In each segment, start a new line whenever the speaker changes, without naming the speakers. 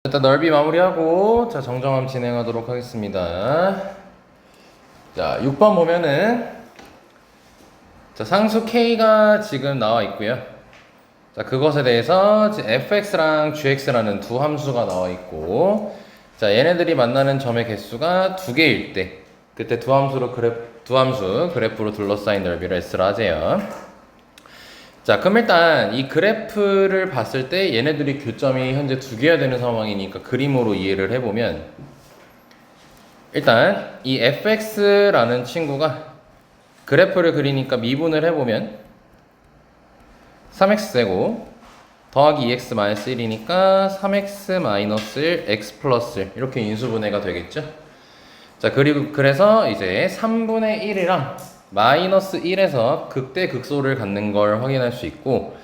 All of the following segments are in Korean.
일단 넓이 마무리하고 자 정정함 진행하도록 하겠습니다. 자 6번 보면은 자 상수 K가 지금 나와 있고요. 자 그것에 대해서 fx랑 gx라는 두 함수가 나와 있고 자 얘네들이 만나는 점의 개수가 2개일 때 그때 두 함수 그래프로 둘러싸인 넓이를 S라 하재요. 자 그럼 일단 이 그래프를 봤을 때 얘네들이 교점이 현재 2개가 되는 상황이니까 그림으로 이해를 해보면 일단 이 fx라는 친구가 그래프를 그리니까 미분을 해보면 3x제곱 더하기 2x-1이니까 3x-1 x 플러스 1 이렇게 인수분해가 되겠죠. 자 그리고 그래서 이제 3분의 1이랑 마이너스 1에서 극대극소를 갖는 걸 확인할 수 있고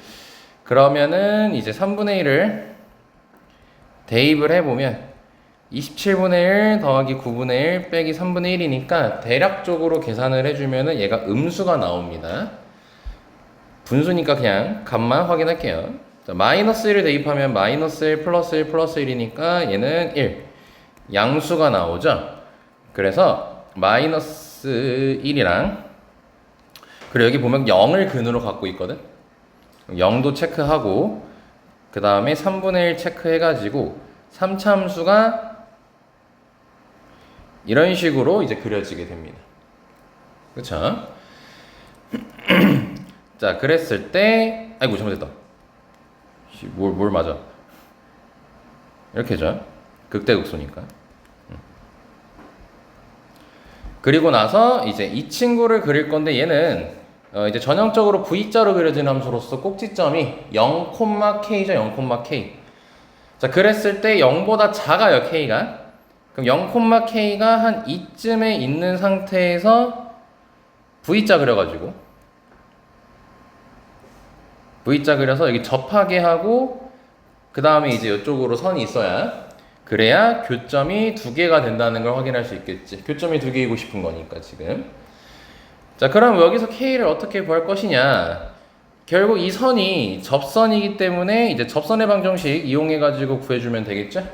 그러면은 이제 3분의 1을 대입을 해보면 27분의 1 더하기 9분의 1 빼기 3분의 1이니까 대략적으로 계산을 해주면은 얘가 음수가 나옵니다. 분수니까 그냥 값만 확인할게요. 자, 마이너스 1을 대입하면 마이너스 1 플러스 1 플러스 1이니까 얘는 1 양수가 나오죠. 그래서 마이너스 1이랑 그리고 여기 보면 0을 근으로 갖고 있거든. 0도 체크하고 그 다음에 3분의 1 체크해가지고 3차 함수가 이런 식으로 이제 그려지게 됩니다. 그쵸? 자 그랬을 때 아이고 잘못했다. 뭘 맞아. 이렇게죠. 극대극소니까. 그리고 나서 이제 이 친구를 그릴 건데 얘는 이제 전형적으로 V자로 그려진 함수로서 꼭지점이 0,K죠. 0,K. 자 그랬을 때 0보다 작아요. K가. 그럼 0,K가 한 이쯤에 있는 상태에서 V자 그려가지고 V자 그려서 여기 접하게 하고 그 다음에 이제 이쪽으로 선이 있어야 그래야 교점이 2개가 된다는 걸 확인할 수 있겠지. 교점이 2개이고 싶은 거니까 지금. 자 그럼 여기서 K를 어떻게 구할 것이냐. 결국 이 선이 접선이기 때문에 이제 접선의 방정식 이용해 가지고 구해주면 되겠죠.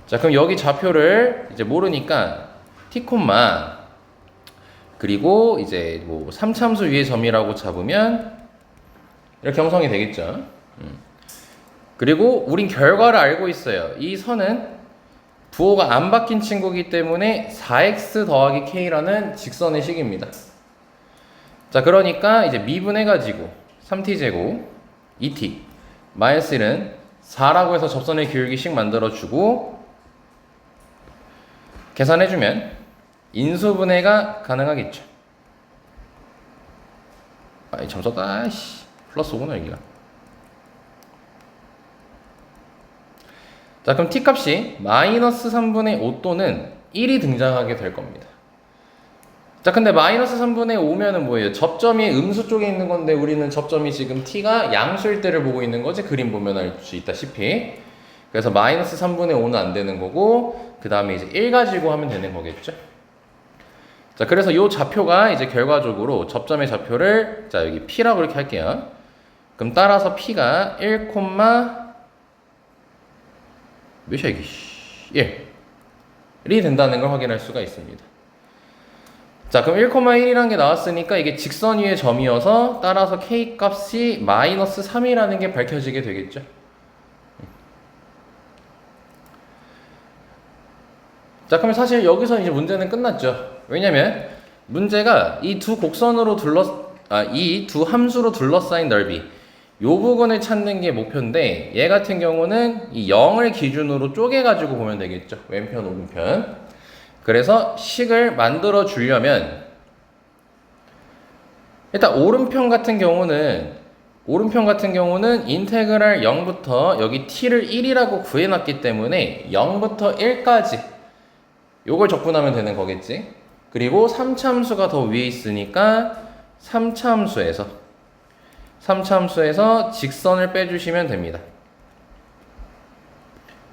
자 그럼 여기 좌표를 이제 모르니까 t, 그리고 이제 뭐 3참수 위의 점이라고 잡으면 이렇게 형성이 되겠죠. 그리고 우린 결과를 알고 있어요. 이 선은 부호가 안 바뀐 친구이기 때문에 4x 더하기 k라는 직선의 식입니다. 자 그러니까 이제 미분해가지고 3t제곱 2t 마이너스 1은 4라고 해서 접선의 기울기식 만들어주고 계산해주면 인수분해가 가능하겠죠. 아이 참 썼다. 플러스 5구나 여기가. 자 그럼 t값이 마이너스 3분의 5 또는 1이 등장하게 될 겁니다. 자 근데 마이너스 3분의 5면은 뭐예요? 접점이 음수 쪽에 있는 건데 우리는 접점이 지금 t가 양수일 때를 보고 있는 거지. 그림 보면 알 수 있다시피. 그래서 마이너스 3분의 5는 안 되는 거고 그 다음에 이제 1 가지고 하면 되는 거겠죠. 자 그래서 요 좌표가 이제 결과적으로 접점의 좌표를 자 여기 p라고 이렇게 할게요. 그럼 따라서 p가 1, 몇이야 이게 1이 된다는 걸 확인할 수가 있습니다. 자 그럼 1,1이라는 게 나왔으니까 이게 직선 위의 점이어서 따라서 k 값이 마이너스 3이라는 게 밝혀지게 되겠죠. 자 그럼 사실 여기서 이제 문제는 끝났죠. 왜냐면 문제가 이 두 곡선으로 이 두 함수로 둘러싸인 넓이 요 부분을 찾는 게 목표인데 얘 같은 경우는 이 0을 기준으로 쪼개가지고 보면 되겠죠. 왼편 오른편. 그래서 식을 만들어 주려면 일단 오른편 같은 경우는 인테그랄 0부터 여기 t를 1이라고 구해놨기 때문에 0부터 1까지 요걸 적분하면 되는 거겠지. 그리고 3차 함수가 더 위에 있으니까 3차 함수에서 직선을 빼주시면 됩니다.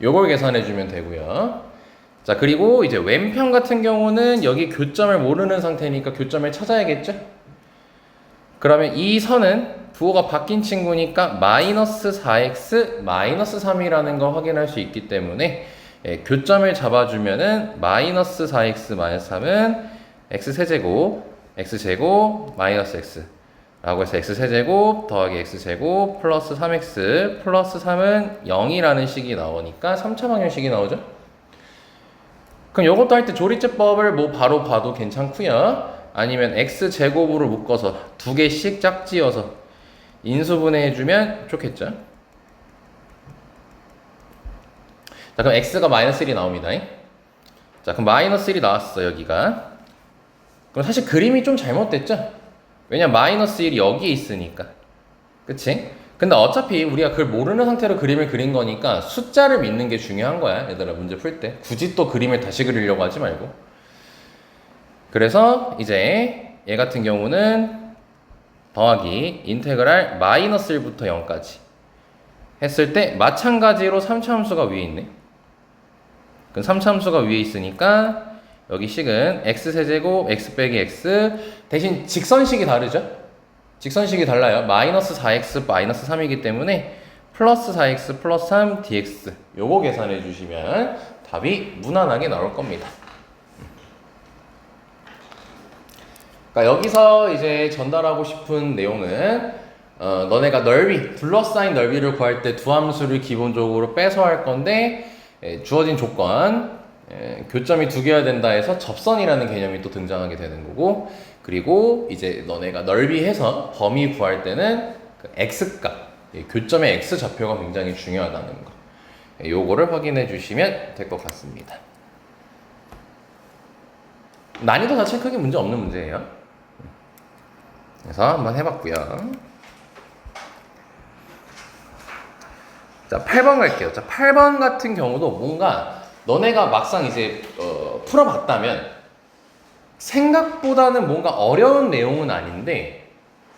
요걸 계산해주면 되고요. 자 그리고 이제 왼편 같은 경우는 여기 교점을 모르는 상태니까 교점을 찾아야겠죠. 그러면 이 선은 부호가 바뀐 친구니까 마이너스 4x 마이너스 3이라는 걸 확인할 수 있기 때문에 교점을 잡아주면은 마이너스 4x 마이너스 3은 x세제곱 마이너스 x 라고 해서 x세제곱 더하기 x제곱 플러스 3x 플러스 3은 0이라는 식이 나오니까 3차 방정식이 나오죠. 그럼 요것도 할 때 조리제법을 뭐 바로 봐도 괜찮고요. 아니면 x제곱으로 묶어서 두 개씩 짝지어서 인수분해해주면 좋겠죠. 자, 그럼 x가 마이너스 1이 나옵니다. 자, 그럼 마이너스 1이 나왔어, 여기가. 그럼 사실 그림이 좀 잘못됐죠? 왜냐, 마이너스 1이 여기에 있으니까. 그치? 근데 어차피 우리가 그걸 모르는 상태로 그림을 그린 거니까 숫자를 믿는 게 중요한 거야, 얘들아, 문제 풀 때. 굳이 또 그림을 다시 그리려고 하지 말고. 그래서 이제 얘 같은 경우는 더하기 인테그랄 마이너스 1부터 0까지 했을 때 마찬가지로 3차 함수가 위에 있네. 그럼 3차 함수가 위에 있으니까 여기 식은 x세제곱 x 빼기 x 대신 직선식이 다르죠? 직선식이 달라요. 마이너스 4x 마이너스 3이기 때문에 플러스 4x 플러스 3 dx 요거 계산해 주시면 답이 무난하게 나올 겁니다. 그러니까 여기서 이제 전달하고 싶은 내용은 너네가 넓이, 둘러싸인 넓이를 구할 때 두 함수를 기본적으로 빼서 할 건데 주어진 조건 교점이 두 개여야 된다 해서 접선이라는 개념이 또 등장하게 되는 거고, 그리고 이제 너네가 넓이 해서 범위 구할 때는 그 x값, 교점의 x 좌표가 굉장히 중요하다는 거, 요거를 확인해 주시면 될 것 같습니다. 난이도 자체는 크게 문제 없는 문제예요. 그래서 한번 해봤고요. 자, 8번 갈게요. 자, 8번 같은 경우도 뭔가 너네가 막상 이제 풀어봤다면 생각보다는 뭔가 어려운 내용은 아닌데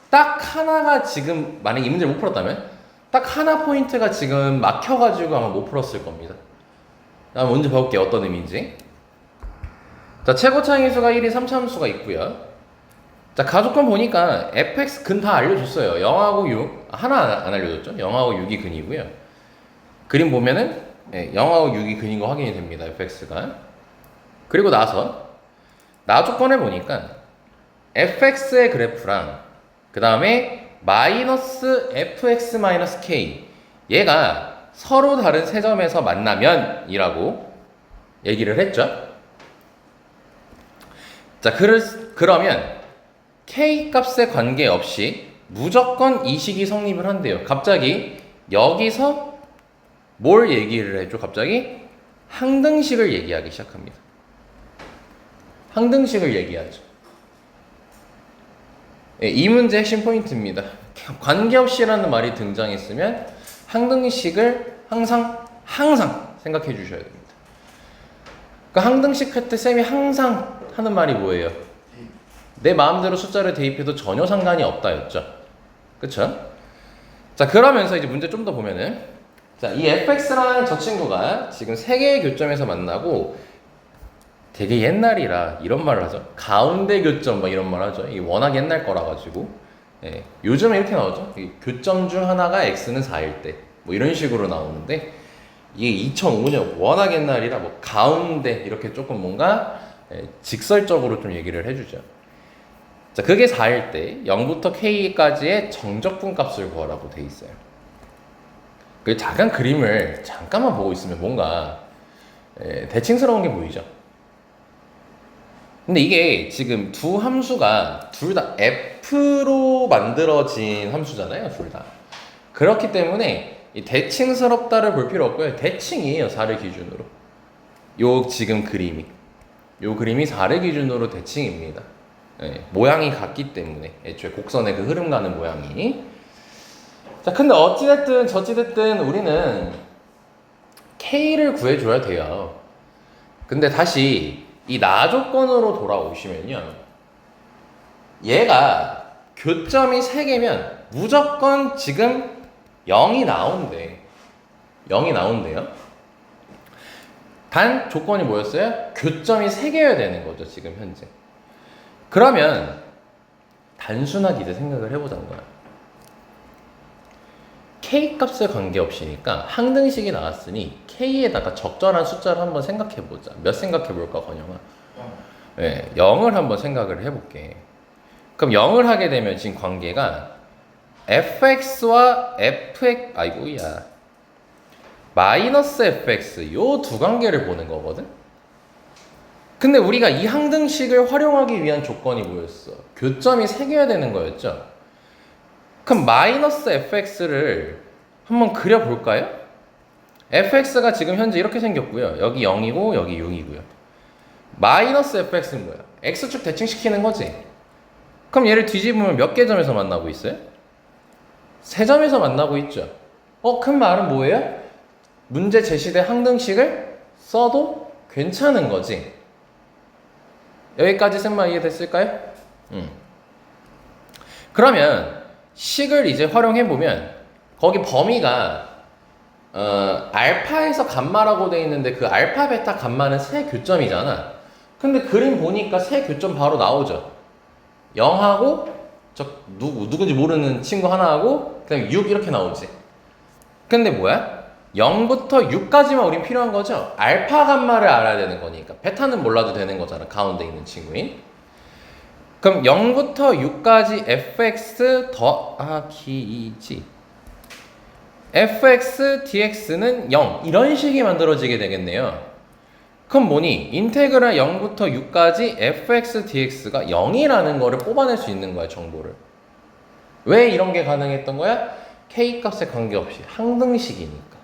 딱 하나가 지금 만약에 이 문제를 못 풀었다면 딱 하나 포인트가 지금 막혀가지고 아마 못 풀었을 겁니다. 다음 문제 볼게요. 어떤 의미인지. 자, 최고 차항의수가 1이 3차함수가 있고요. 자, 가족권 보니까 fx 근 다 알려줬어요. 0하고 6 하나 안 알려줬죠? 0하고 6이 근이고요. 그림 보면은 0하고 6이 근인 거 확인이 됩니다. fx가. 그리고 나서 나조건을 보니까 fx의 그래프랑 그 다음에 마이너스 fx 마이너스 k 얘가 서로 다른 세 점에서 만나면 이라고 얘기를 했죠. 자, 그러면 k 값에 관계없이 무조건 이 식이 성립을 한대요. 갑자기 여기서 뭘 얘기를 해줘? 갑자기 항등식을 얘기하기 시작합니다. 항등식을 얘기하죠. 이 문제 핵심 포인트입니다. 관계없이라는 말이 등장했으면 항등식을 항상 생각해 주셔야 됩니다. 그러니까 항등식 할 때 쌤이 항상 하는 말이 뭐예요? 내 마음대로 숫자를 대입해도 전혀 상관이 없다였죠. 그쵸? 자, 그러면서 이제 문제 좀 더 보면은, 자, 이 fx랑 저 친구가 지금 세 개의 교점에서 만나고 되게 옛날이라 이런 말을 하죠. 가운데 교점 막 이런 말 하죠. 이게 워낙 옛날 거라 가지고. 요즘에 이렇게 나오죠. 교점 중 하나가 x는 4일 때. 뭐 이런 식으로 나오는데 이게 2005년 워낙 옛날이라 뭐 가운데 이렇게 조금 뭔가 직설적으로 좀 얘기를 해주죠. 자, 그게 4일 때 0부터 k까지의 정적분 값을 구하라고 돼 있어요. 그 작은 그림을 잠깐만 보고 있으면 뭔가 대칭스러운 게 보이죠. 근데 이게 지금 두 함수가 둘 다 f로 만들어진 함수잖아요, 둘 다. 그렇기 때문에 이 대칭스럽다를 볼 필요 없고요. 대칭이에요, 4를 기준으로. 요 지금 그림이. 요 그림이 4를 기준으로 대칭입니다. 모양이 같기 때문에 애초에 곡선의 그 흐름 가는 모양이. 자, 근데 어찌됐든 저찌됐든 우리는 K를 구해줘야 돼요. 근데 다시 이 나조건으로 돌아오시면요, 얘가 교점이 3개면 무조건 지금 0이 나온대. 0이 나온대요. 단 조건이 뭐였어요? 교점이 3개여야 되는 거죠, 지금 현재. 그러면 단순하게 이제 생각을 해보자는 거야. K값에 관계없이니까 항등식이 나왔으니 K에다가 적절한 숫자를 한번 생각해보자. 몇 생각해볼까, 건영아? 네, 0을 한번 생각을 해볼게. 그럼 0을 하게 되면 지금 관계가 fx와 fx, 아이고야, 마이너스 fx 요 두 관계를 보는 거거든? 근데 우리가 이 항등식을 활용하기 위한 조건이 뭐였어? 교점이 새겨야 되는 거였죠? 그럼 마이너스 fx를 한번 그려볼까요? fx가 지금 현재 이렇게 생겼고요. 여기 0이고 여기 6이고요. 마이너스 fx는 뭐야? x축 대칭시키는 거지. 그럼 얘를 뒤집으면 몇 개 점에서 만나고 있어요? 세 점에서 만나고 있죠. 그 말은 뭐예요? 문제 제시된 항등식을 써도 괜찮은 거지. 여기까지 쌤마 이해됐을까요? 그러면 식을 이제 활용해보면 거기 범위가 알파에서 감마라고 돼 있는데 그 알파, 베타, 감마는 세 교점이잖아. 근데 그림 보니까 세 교점 바로 나오죠. 0하고 누군지 모르는 친구 하나하고 그다음에 6 이렇게 나오지. 근데 뭐야? 0부터 6까지만 우린 필요한 거죠. 알파, 감마를 알아야 되는 거니까. 베타는 몰라도 되는 거잖아. 가운데 있는 친구인. 그럼 0부터 6까지 fx 더하기지 fx dx는 0 이런 식이 만들어지게 되겠네요. 그럼 뭐니? 인테그랄 0부터 6까지 fx dx가 0이라는 거를 뽑아낼 수 있는 거야, 정보를. 왜 이런 게 가능했던 거야? K값에 관계없이 항등식이니까.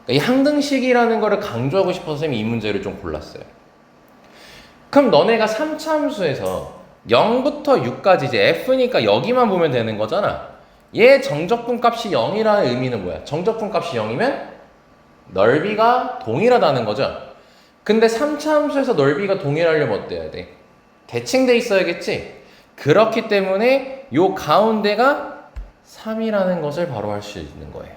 그러니까 이 항등식이라는 거를 강조하고 싶어서 쌤이 이 문제를 좀 골랐어요. 그럼 너네가 3차 함수에서 0부터 6까지 이제 f니까 여기만 보면 되는 거잖아. 얘 정적분 값이 0이라는 의미는 뭐야? 정적분 값이 0이면 넓이가 동일하다는 거죠. 근데 3차 함수에서 넓이가 동일하려면 어때야 돼? 대칭돼 있어야겠지? 그렇기 때문에 요 가운데가 3이라는 것을 바로 할 수 있는 거예요.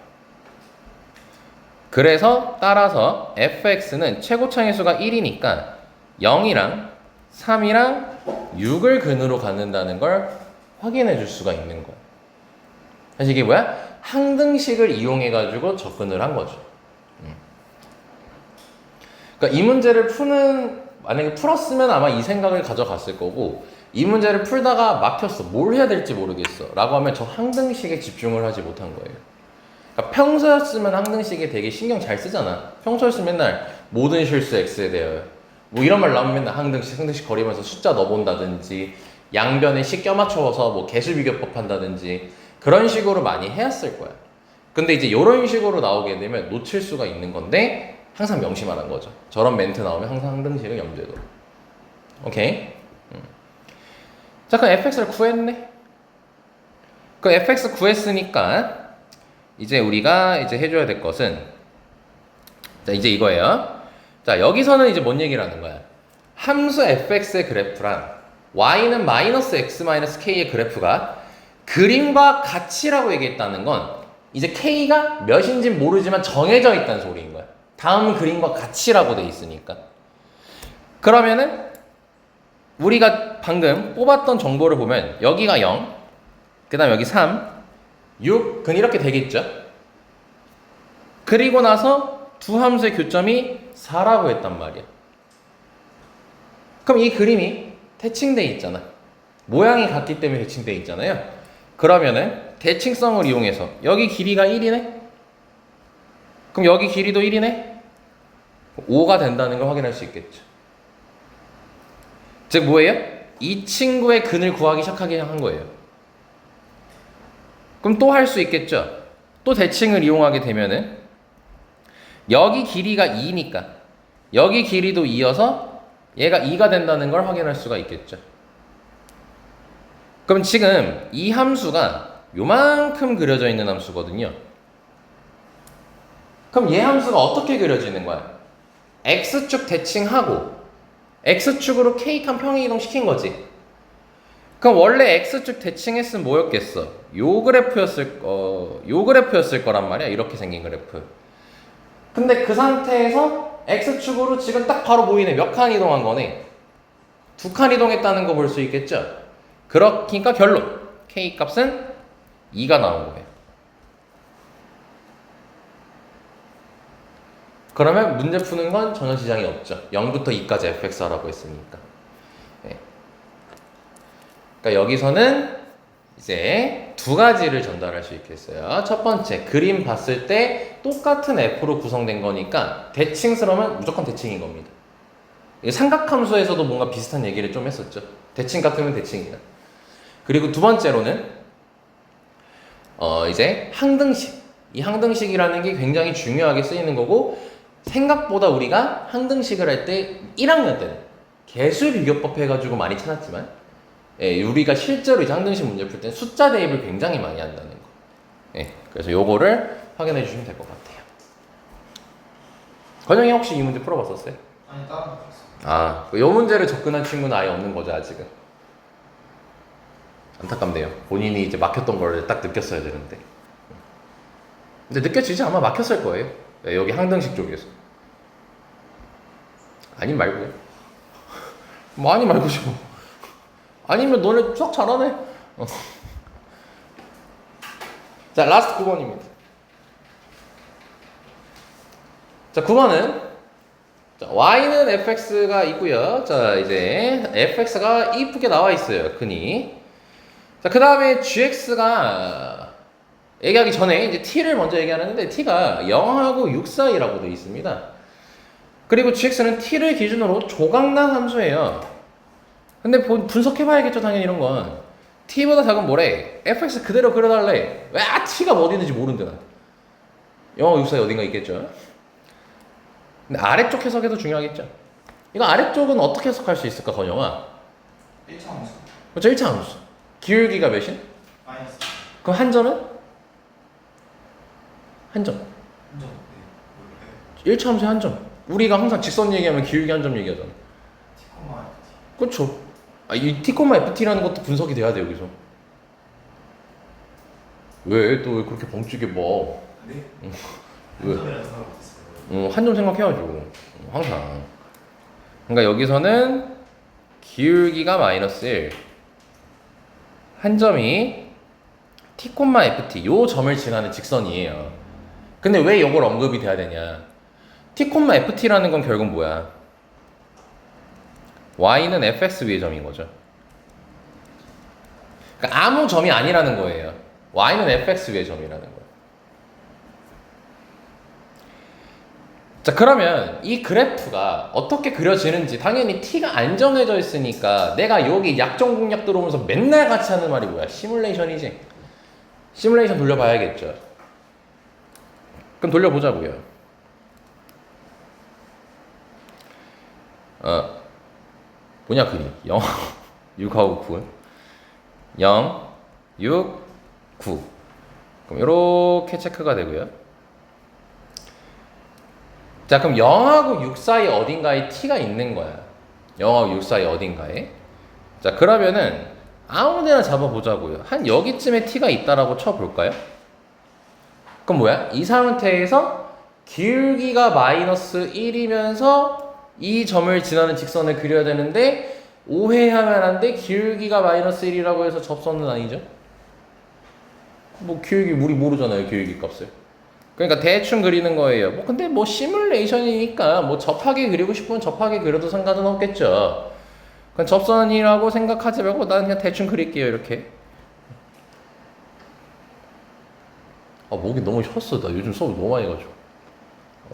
그래서 따라서 fx는 최고차의 수가 1이니까 0이랑 3이랑 6을 근으로 갖는다는 걸 확인해 줄 수가 있는 거예요. 사실 이게 뭐야? 항등식을 이용해 가지고 접근을 한 거죠. 그러니까 이 문제를 만약에 풀었으면 아마 이 생각을 가져갔을 거고, 이 문제를 풀다가 막혔어. 뭘 해야 될지 모르겠어. 라고 하면 저 항등식에 집중을 하지 못한 거예요. 그러니까 평소였으면 항등식에 되게 신경 잘 쓰잖아. 평소였으면 맨날 모든 실수 x에 대하여 뭐 이런 말 나오면 맨날 항등식 거리면서 숫자 넣어본다든지 양변에 식 껴맞춰서 뭐 개수비교법 한다든지 그런 식으로 많이 해왔을 거야. 근데 이제 이런 식으로 나오게 되면 놓칠 수가 있는 건데 항상 명심하라는 거죠. 저런 멘트 나오면 항상 항등식을 염두에 둬. 오케이? 자, 그럼 fx를 구했네. 그 fx 구했으니까 이제 우리가 이제 해줘야 될 것은, 자, 이제 이거예요. 자, 여기서는 이제 뭔 얘기를 하는 거야? 함수 fx의 그래프랑 y는 마이너스 x 마이너스 k의 그래프가 그림과 같이라고 얘기했다는 건 이제 k가 몇인지 모르지만 정해져 있다는 소리인 거야. 다음 그림과 같이라고 돼 있으니까. 그러면은 우리가 방금 뽑았던 정보를 보면 여기가 0, 그 다음 여기 3, 6은 이렇게 되겠죠. 그리고 나서 두 함수의 교점이 4라고 했단 말이야. 그럼 이 그림이 대칭돼 있잖아. 모양이 같기 때문에 대칭돼 있잖아요. 그러면은 대칭성을 이용해서 여기 길이가 1이네? 그럼 여기 길이도 1이네? 5가 된다는 걸 확인할 수 있겠죠. 즉 뭐예요? 이 친구의 근을 구하기 시작하게 한 거예요. 그럼 또 할 수 있겠죠. 또 대칭을 이용하게 되면은 여기 길이가 2니까 여기 길이도 2여서 얘가 2가 된다는 걸 확인할 수가 있겠죠. 그럼 지금 이 함수가 요만큼 그려져 있는 함수거든요. 그럼 얘 함수가 어떻게 그려지는 거야? x축 대칭하고 x축으로 k칸 평행 이동시킨 거지. 그럼 원래 x축 대칭했으면 뭐였겠어? 요 그래프였을 거란 말이야. 이렇게 생긴 그래프. 근데 그 상태에서 x축으로 지금 딱 바로 보이네. 몇 칸 이동한 거네? 2칸 이동했다는 거 볼 수 있겠죠? 그러니까 결론. k 값은 2가 나온 거예요. 그러면 문제 푸는 건 전혀 지장이 없죠. 0부터 2까지 fx 하라고 했으니까. 네. 그러니까 여기서는 이제 두 가지를 전달할 수 있겠어요. 첫 번째, 그림 봤을 때 똑같은 f로 구성된 거니까 대칭스러우면 무조건 대칭인 겁니다. 삼각함수에서도 뭔가 비슷한 얘기를 좀 했었죠. 대칭 같으면 대칭이다. 그리고 두 번째로는 이제 항등식. 이 항등식이라는 게 굉장히 중요하게 쓰이는 거고, 생각보다 우리가 항등식을 할 때 1학년 때는 개수비교법 해가지고 많이 찾았지만, 우리가 실제로 이제 항등식 문제 풀 때는 숫자 대입을 굉장히 많이 한다는 거. 그래서 요거를 확인해 주시면 될 것 같아요. 건영이 혹시 이 문제 풀어봤었어요?
아니 다른 거 있어.
요 문제를 접근한 친구는 아예 없는 거죠, 아직은. 안타깝네요. 본인이 이제 막혔던 걸 딱 느꼈어야 되는데. 근데 느껴지지 아마 막혔을 거예요. 여기 항등식 쪽에서. 아님 말고요. 뭐 아니 말고죠. 아니면 너네 수학 잘하네. 자, 라스트 9번입니다. 자, 9번은 자, y는 fx가 있고요. 자, 이제 fx가 이쁘게 나와 있어요. 흔히. 자, 그 다음에 gx가 얘기하기 전에 이제 t를 먼저 얘기하는데 t가 0하고 6 사이라고 되어 있습니다. 그리고 gx는 t를 기준으로 조각난 함수예요. 근데 분석해봐야겠죠, 당연히 이런 건. t보다 작은 뭐래? fx 그대로 그려달래. 왜 t가 뭐 어디 있는지 모른대 난. 0하고 6 사이 어딘가 있겠죠. 근데 아래쪽 해석에도 중요하겠죠. 이거 아래쪽은 어떻게 해석할 수 있을까, 건영아?
1차 함수.
그렇죠, 1차 함수. 기울기가 몇인?
마이너스.
그럼 한 점은? 한 점.
한점. 네.
1차 함수의 한 점. 우리가 항상 직선 얘기하면 기울기 한 점 얘기하잖아.
티코마 FT.
그렇죠. 이 t, ft라는 것도 분석이 돼야 돼, 여기서. 왜 또 왜 그렇게 벙찌게 봐?
네?
왜?
한점이라는 생각 못했어요.
한 점 생각해야죠. 항상. 그러니까 여기서는 기울기가 마이너스 1. 한 점이 t, ft. 요 점을 지나는 직선이에요. 근데 왜 이걸 언급이 돼야 되냐? t, ft라는 건 결국 뭐야? y는 fx 위의 점인 거죠. 그러니까 아무 점이 아니라는 거예요. y는 fx 위의 점이라는 거예요. 자, 그러면 이 그래프가 어떻게 그려지는지 당연히 t가 안 정해져 있으니까 내가 여기 약정 공략 들어오면서 맨날 같이 하는 말이 뭐야? 시뮬레이션이지. 시뮬레이션 돌려봐야겠죠. 그럼 돌려보자고요. 뭐냐 그림? 0, 6하고 9. 0, 6, 9. 그럼 이렇게 체크가 되고요. 자, 그럼 0하고 6 사이 어딘가에 t가 있는 거야. 0하고 6 사이 어딘가에. 자, 그러면은 아무 데나 잡아보자고요. 한 여기쯤에 t가 있다라고 쳐볼까요? 그럼 뭐야? 이 상태에서 기울기가 마이너스 1이면서 이 점을 지나는 직선을 그려야 되는데 오해하면 안 돼. 기울기가 마이너스 1이라고 해서 접선은 아니죠. 뭐 기울기 우리 모르잖아요, 기울기 값을. 그러니까 대충 그리는 거예요. 뭐 근데 뭐 시뮬레이션이니까 뭐 접하게 그리고 싶으면 접하게 그려도 상관은 없겠죠. 그냥 접선이라고 생각하지 말고 나는 그냥 대충 그릴게요, 이렇게. 목이 너무 쉬었어. 나 요즘 수업 너무 많이 가지고.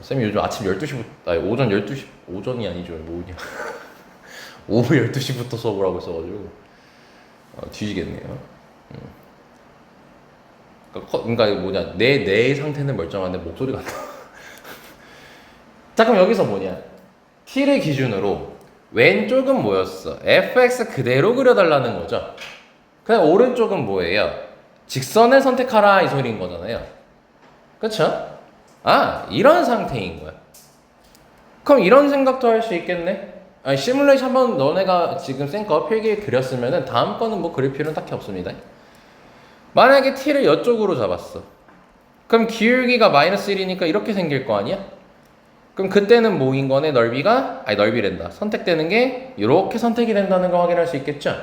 쌤이 요즘 아침 12시부터, 아니 오전 12시, 오전이 아니죠, 뭐냐. 오후 12시부터 수업을 하고 있어가지고 뒤지겠네요. 그러니까 뭐냐, 내 상태는 멀쩡한데 목소리가 안 나. 자, 그럼 여기서 뭐냐, t를 기준으로 왼쪽은 뭐였어? fx 그대로 그려달라는 거죠. 그냥 오른쪽은 뭐예요? 직선을 선택하라 이 소리인 거잖아요. 그쵸? 이런 상태인 거야. 그럼 이런 생각도 할 수 있겠네. 시뮬레이션 한번 너네가 지금 쌤거 필기에 그렸으면은 다음 거는 뭐 그릴 필요는 딱히 없습니다. 만약에 t를 이쪽으로 잡았어. 그럼 기울기가 마이너스 1이니까 이렇게 생길 거 아니야? 그럼 그때는 뭐인 거네? 넓이랜다. 선택되는 게 이렇게 선택이 된다는 거 확인할 수 있겠죠?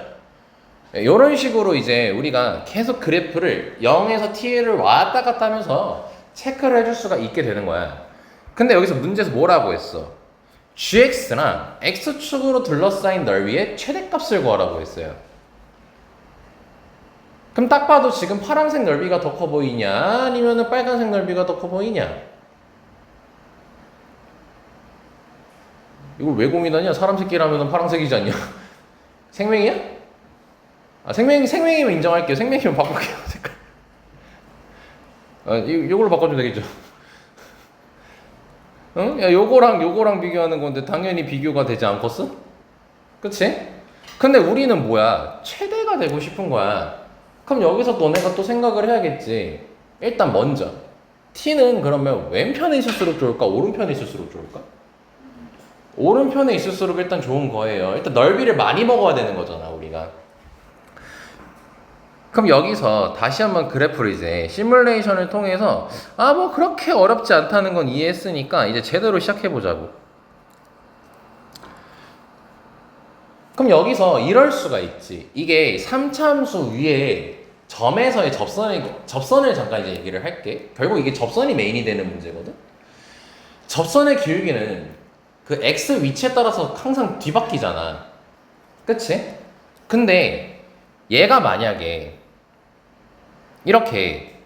이런 식으로 이제 우리가 계속 그래프를 0에서 t를 왔다 갔다 하면서 체크를 해줄 수가 있게 되는 거야. 근데 여기서 문제에서 뭐라고 했어? gx랑 x축으로 둘러싸인 넓이의 최대값을 구하라고 했어요. 그럼 딱 봐도 지금 파란색 넓이가 더 커 보이냐? 아니면 빨간색 넓이가 더 커 보이냐? 이걸 왜 고민하냐? 사람 새끼라면 파란색이지 않냐? 생명이야? 아, 생명이면 인정할게요. 생명이면 바꿀게요. 색깔. 아, 요걸로 바꿔주면 되겠죠? 응? 야, 요거랑 비교하는 건데 당연히 비교가 되지 않겠어? 그치? 근데 우리는 뭐야? 최대가 되고 싶은 거야. 그럼 여기서 너네가 또 생각을 해야겠지. 일단 먼저 t는 그러면 왼편에 있을수록 좋을까? 오른편에 있을수록 좋을까? 오른편에 있을수록 일단 좋은 거예요. 일단 넓이를 많이 먹어야 되는 거잖아, 우리가. 그럼 여기서 다시 한번 그래프를 이제 시뮬레이션을 통해서 뭐 그렇게 어렵지 않다는 건 이해했으니까 이제 제대로 시작해 보자고. 그럼 여기서 이럴 수가 있지. 이게 3차함수 위에 점에서의 접선을 잠깐 이제 얘기를 할게. 결국 이게 접선이 메인이 되는 문제거든. 접선의 기울기는 그 x 위치에 따라서 항상 뒤바뀌잖아. 그치? 근데 얘가 만약에 이렇게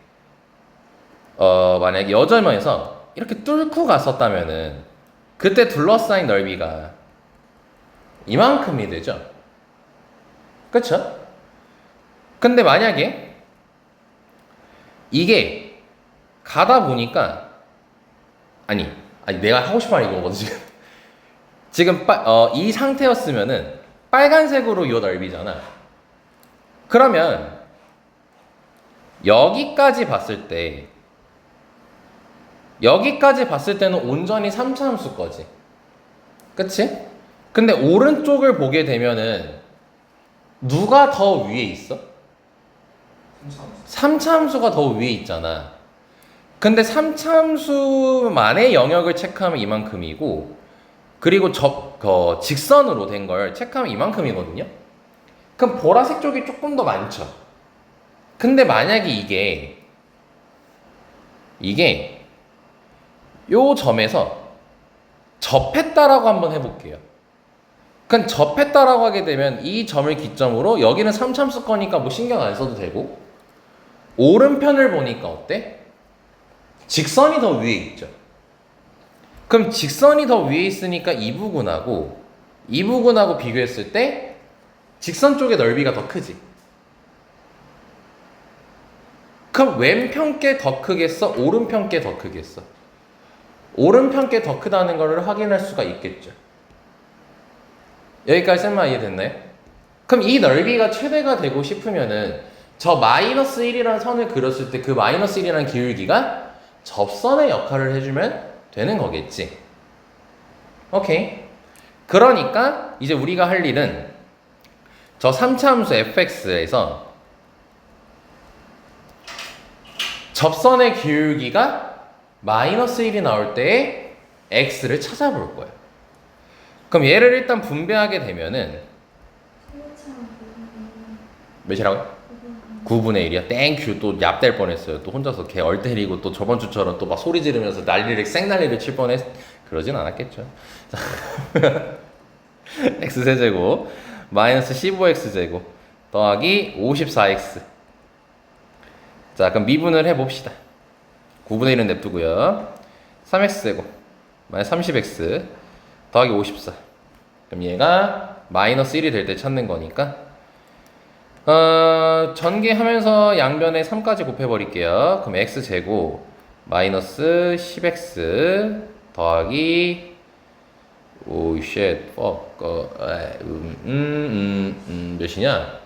만약에 여점에서 이렇게 뚫고 갔었다면은 그때 둘러싸인 넓이가 이만큼이 되죠. 그쵸? 근데 만약에 이게 가다 보니까 아니 내가 하고 싶은 말이 이거거든 지금 이 상태였으면은 빨간색으로 이 넓이잖아. 그러면 여기까지 봤을 때는 온전히 3차함수 거지. 그치? 근데 오른쪽을 보게 되면은 누가 더 위에 있어? 3차함수가 더 위에 있잖아. 근데 3차함수만의 영역을 체크하면 이만큼이고, 그리고 직선으로 된 걸 체크하면 이만큼이거든요. 그럼 보라색 쪽이 조금 더 많죠. 근데 만약에 이게 요 점에서 접했다라고 한번 해볼게요. 그럼 접했다라고 하게 되면 이 점을 기점으로 여기는 3참수 거니까 뭐 신경 안 써도 되고, 오른편을 보니까 어때? 직선이 더 위에 있죠. 그럼 직선이 더 위에 있으니까 이 부분하고 비교했을 때 직선 쪽의 넓이가 더 크지. 그럼 왼편 께 더 크겠어? 오른편 께 더 크겠어? 오른편 께 더 크다는 것을 확인할 수가 있겠죠. 여기까지 쌤마 이해됐나요? 그럼 이 넓이가 최대가 되고 싶으면은 저 마이너스 1이라는 선을 그렸을 때 그 마이너스 1이라는 기울기가 접선의 역할을 해주면 되는 거겠지. 오케이. 그러니까 이제 우리가 할 일은 저 3차 함수 fx에서 접선의 기울기가 마이너스 1이 나올 때의 x를 찾아볼 거예요. 그럼 얘를 일단 분배하게 되면은 몇이라고요? 9분의 1이야? 땡큐. 또 얍될 뻔했어요. 또 혼자서 걔 얼때리고 또 저번 주처럼 또 막 소리 지르면서 생난리를 칠 뻔했. 그러진 않았겠죠. x세제곱 마이너스 15x제곱 더하기 54x. 자, 그럼 미분을 해봅시다. 9분의 1은 냅두고요. 3x제곱 마이너스 30x 더하기 54. 그럼 얘가 마이너스 1이 될 때 찾는 거니까 전개하면서 양변에 3까지 곱해버릴게요. 그럼 x제곱 마이너스 10x 더하기 오쉣 몇이냐?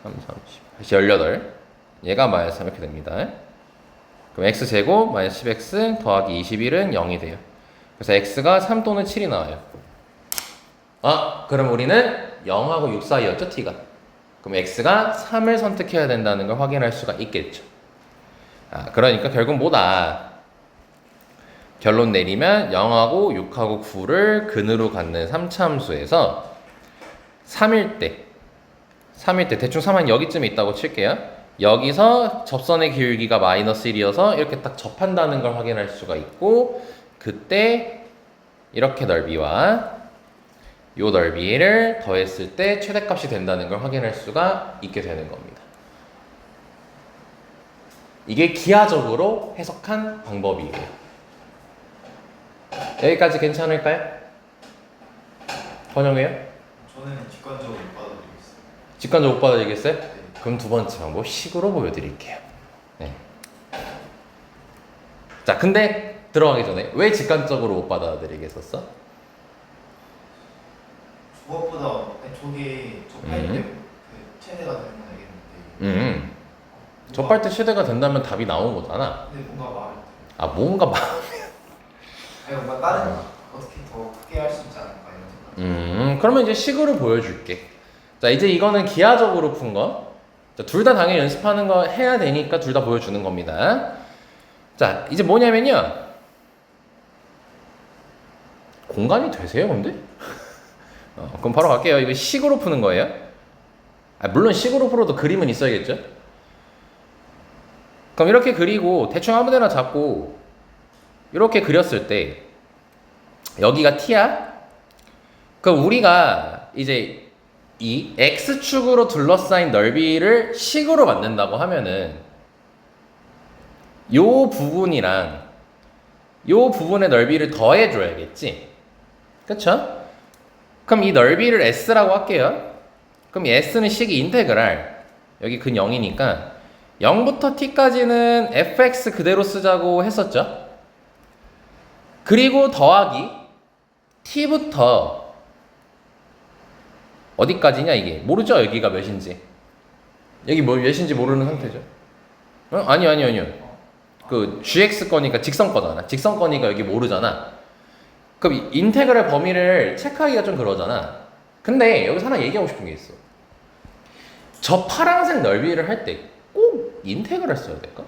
3, 30 18. 얘가 마이너스 3 이렇게 됩니다. 그럼 x제곱 마이너스 10x 더하기 21은 0이 돼요. 그래서 x가 3 또는 7이 나와요. 그럼 우리는 0하고 6 사이였죠, t가. 그럼 x가 3을 선택해야 된다는 걸 확인할 수가 있겠죠. 그러니까 결국 뭐다? 결론 내리면 0하고 6하고 9를 근으로 갖는 3차 함수에서 3일 때 대충 3은 여기쯤에 있다고 칠게요. 여기서 접선의 기울기가 마이너스 1이어서 이렇게 딱 접한다는 걸 확인할 수가 있고, 그때 이렇게 넓이와 요 넓이를 더했을 때 최대값이 된다는 걸 확인할 수가 있게 되는 겁니다. 이게 기하적으로 해석한 방법이에요. 여기까지 괜찮을까요? 번영해요?
저는 직관적으로 못 받아들이겠어요.
직관적으로 못 받아들이겠어요?
네.
그럼 두 번째 방법 식으로 보여드릴게요. 네. 자, 근데 들어가기 전에 왜 직관적으로 못 받아들이겠었어?
저것보다 저게 접할 때 그 최대가 되는 건 알겠는데.
접할 때 최대가 된다면 답이 나온 거잖아.
근데 뭔가 말을.
아, 뭔가
아니 뭔가 다른 어떻게 더 크게 할 수 있지 않을까 이런 생각.
그러면 이제 식으로 보여줄게. 자, 이제 이거는 기하적으로 푼 거. 둘 다 당연히 연습하는 거 해야 되니까 둘 다 보여주는 겁니다. 자, 이제 뭐냐면요. 공간이 되세요, 근데? 그럼 바로 갈게요. 이거 식으로 푸는 거예요. 물론 식으로 풀어도 그림은 있어야겠죠? 그럼 이렇게 그리고 대충 아무 데나 잡고 이렇게 그렸을 때 여기가 t야? 그럼 우리가 이제 이 x축으로 둘러싸인 넓이를 식으로 만든다고 하면은 요 부분이랑 요 부분의 넓이를 더해줘야겠지? 그쵸? 그럼 이 넓이를 s라고 할게요. 그럼 이 s는 식이 인테그랄, 여기 근 0이니까 0부터 t까지는 fx 그대로 쓰자고 했었죠? 그리고 더하기 t부터 어디까지냐 이게 모르죠? 여기가 몇인지, 여기 뭐 몇인지 모르는 상태죠. 아니요. 그 gx 거니까 직선 거잖아. 직선 거니까 여기 모르잖아. 그럼 인테그랄 범위를 체크하기가 좀 그러잖아. 근데 여기서 하나 얘기하고 싶은 게 있어. 저 파란색 넓이를 할 때 꼭 인테그랄 써야 될까?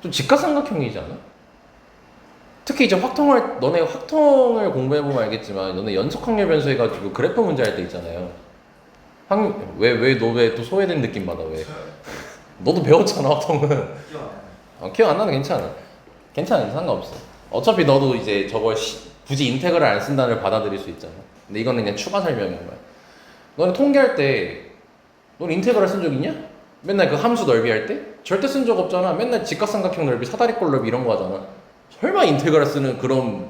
좀 직각삼각형이지 않아? 특히 이제 너네 확통을 공부해보면 알겠지만 너네 연속확률 변수 해가지고 그래프 문제 할 때 있잖아요. 왜 너 왜 또 소외된 느낌 받아 왜? 너도 배웠잖아 확통은. 기억 안 나는 괜찮아. 상관없어. 어차피 너도 이제 저걸 굳이 인테그랄 안 쓴다는 걸 받아들일 수 있잖아. 근데 이거는 그냥 추가 설명인 거야. 너는 통계할 때 넌 인테그랄 쓴 적 있냐? 맨날 그 함수 넓이 할 때? 절대 쓴 적 없잖아. 맨날 직각삼각형 넓이, 사다리꼴 넓이 이런 거 하잖아. 설마 인테그랄 쓰는 그런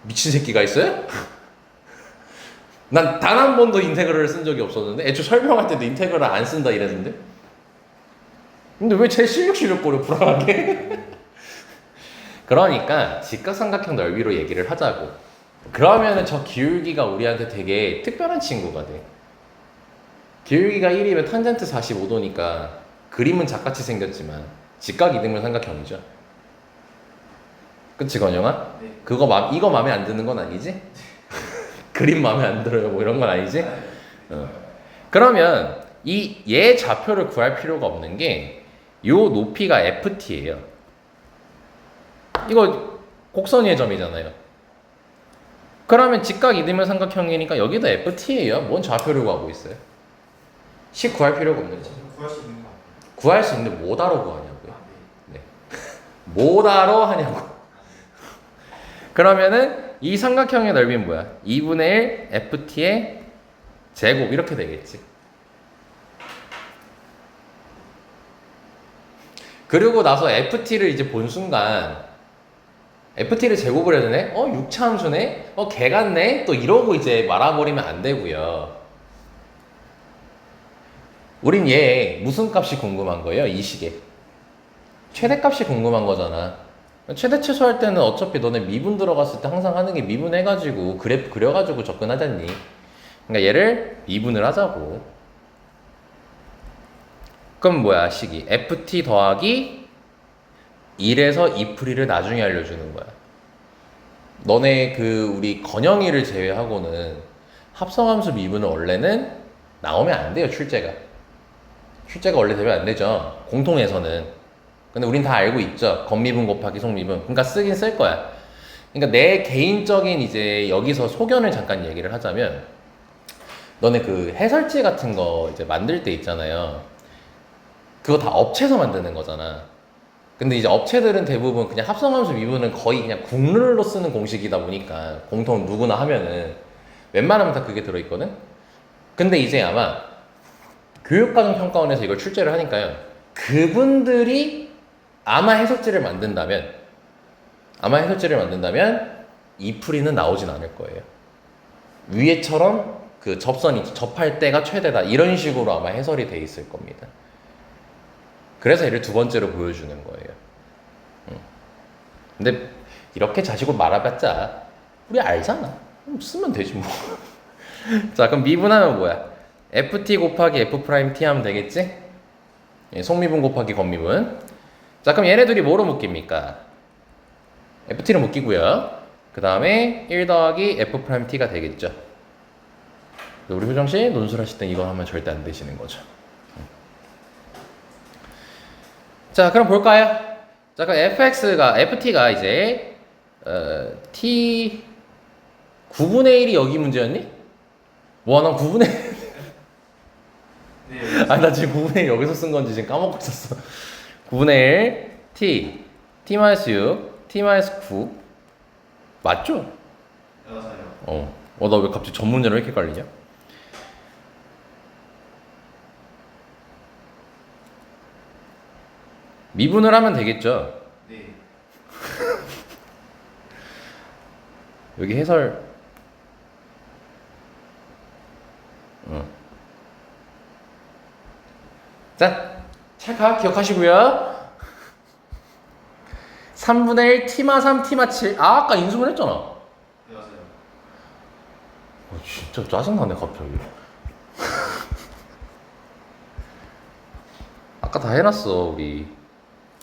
미친 새끼가 있어요? 난 단 한 번도 인테그랄을 쓴 적이 없었는데 애초 설명할 때도 인테그랄 안 쓴다 이랬는데. 근데 왜 제 실력거려 불안하게? 그러니까 직각삼각형 넓이로 얘기를 하자고. 그러면은 저 기울기가 우리한테 되게 특별한 친구가 돼. 기울기가 1이면 탄젠트 45도니까 그림은 작같이 생겼지만 직각 이등분 삼각형이죠. 그치 건영아?
네.
이거 마음에 안 드는 건 아니지? 그림 마음에 안 들어요 뭐 이런 건 아니지? 그러면 얘 좌표를 구할 필요가 없는 게 요 높이가 ft예요. 이거 곡선의 점이잖아요. 그러면 직각 이등분 삼각형이니까 여기도 ft예요. 뭔 좌표를 구하고 있어요? 식 구할 필요가 없는 거죠.
구할 수 있는 거 아니에요?
구할 수 있는데 뭐하러 구하냐고요?
네.
뭐하러 하냐고. 그러면은 이 삼각형의 넓이는 뭐야? 2분의 1 ft의 제곱 이렇게 되겠지. 그리고 나서 ft를 이제 본 순간 ft를 제곱을 해야 되네? 6차 함수네? 개 같네? 또 이러고 이제 말아버리면 안 되고요. 우린 얘 무슨 값이 궁금한 거예요? 이 식에 최대값이 궁금한 거잖아. 최대 최소할 때는 어차피 너네 미분 들어갔을 때 항상 하는 게 미분 해가지고 그래프 그려가지고 접근하잖니. 그러니까 얘를 미분을 하자고. 그럼 뭐야 식이 ft 더하기 1에서 2풀이를 나중에 알려주는 거야. 너네 그 우리 건영이를 제외하고는 합성함수 미분은 원래는 나오면 안 돼요. 출제가 원래 되면 안 되죠. 공통에서는. 근데 우린 다 알고 있죠. 겉미분 곱하기 속미분. 그러니까 쓰긴 쓸 거야. 그러니까 내 개인적인 이제 여기서 소견을 잠깐 얘기를 하자면 너네 그 해설지 같은 거 이제 만들 때 있잖아요. 그거 다 업체에서 만드는 거잖아. 근데 이제 업체들은 대부분 그냥 합성함수 미분은 거의 그냥 국룰로 쓰는 공식이다 보니까 공통 누구나 하면은 웬만하면 다 그게 들어있거든? 근데 이제 아마 교육과정평가원에서 이걸 출제를 하니까요. 그분들이 아마 해설지를 만든다면 이 풀이는 나오진 않을 거예요. 위에처럼 그 접선이 접할 때가 최대다 이런 식으로 아마 해설이 돼 있을 겁니다. 그래서 얘를 두 번째로 보여주는 거예요. 근데 이렇게 자식을 말아봤자 우리 알잖아. 쓰면 되지 뭐. 자, 그럼 미분하면 뭐야? ft 곱하기 f't 하면 되겠지? 예, 속미분 곱하기 겉미분. 자, 그럼 얘네 둘이 뭐로 묶입니까? ft를 묶이고요. 그 다음에 1 더하기 f't가 되겠죠. 우리 효정씨 논술하실 땐 이거 하면 절대 안 되시는 거죠. 자, 그럼 볼까요? 자, 그럼 ft가 이제 t 9분의 1이 여기 문제였니? 와, 난 9분의 1.
네.
아니, 나 지금 9분의 1 여기서 쓴 건지 지금 까먹고 있었어. 9분의 1 t-6 t-9 맞죠?
맞아요.
나 왜 갑자기 전 문제로 이렇게 깔리냐? 미분을 하면 되겠죠.
네.
여기 해설. 자, 찰칵 기억하시고요. 3분의 1 t마 3 t마 7. 아까 인수분 했잖아.
네, 맞아요.
진짜 짜증나네 갑자기. 아까 다 해놨어 우리.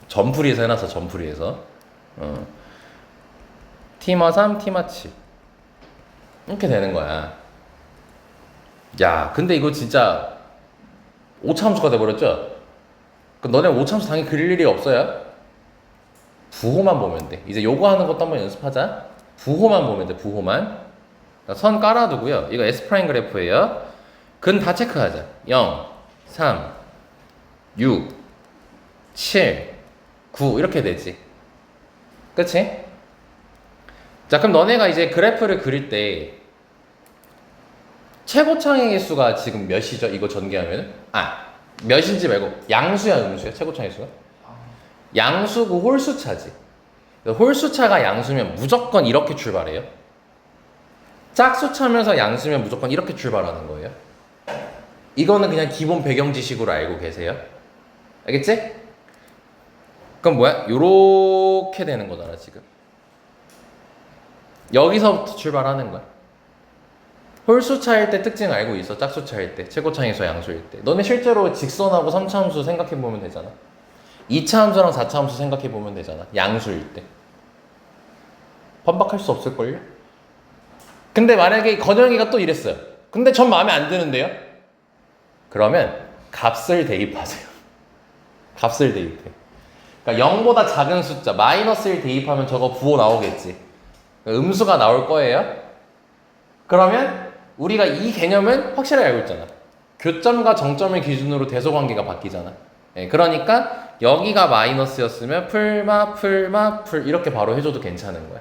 점풀이에서 해놨어. 점풀이에서. t마 3 t마 7 이렇게 되는 거야. 야, 근데 이거 진짜 오차함수가 돼버렸죠? 그럼 너네 오차함수 당연히 그릴 일이 없어요. 부호만 보면 돼. 이제 요거 하는 것도 한번 연습하자. 부호만 보면 돼. 부호만. 선 깔아두고요. 이거 S 프라임 그래프예요. 근 다 체크하자. 0, 3, 6, 7, 9 이렇게 되지. 그치? 자, 그럼 너네가 이제 그래프를 그릴 때 최고창의 개수가 지금 몇이죠? 이거 전개하면은? 몇인지 말고 양수야, 음수야? 최고창의 수가? 양수고 홀수차지. 홀수차가 양수면 무조건 이렇게 출발해요. 짝수차면서 양수면 무조건 이렇게 출발하는 거예요. 이거는 그냥 기본 배경 지식으로 알고 계세요. 알겠지? 그럼 뭐야? 요렇게 되는 거잖아, 지금. 여기서부터 출발하는 거야. 홀수차일 때 특징 알고 있어. 짝수차일 때, 최고차에서 양수일 때. 너네 실제로 직선하고 3차 함수 생각해 보면 되잖아. 2차 함수랑 4차 함수 생각해 보면 되잖아. 양수일 때. 반박할 수 없을걸요? 근데 만약에 건영이가 또 이랬어요. 근데 전 마음에 안 드는데요? 그러면 값을 대입하세요. 값을 대입해. 그러니까 0보다 작은 숫자, -1 대입하면 저거 부호 나오겠지. 음수가 나올 거예요. 그러면 우리가 이 개념은 확실하게 알고 있잖아. 교점과 정점을 기준으로 대소관계가 바뀌잖아. 그러니까 여기가 마이너스였으면 풀마 이렇게 바로 해줘도 괜찮은 거야.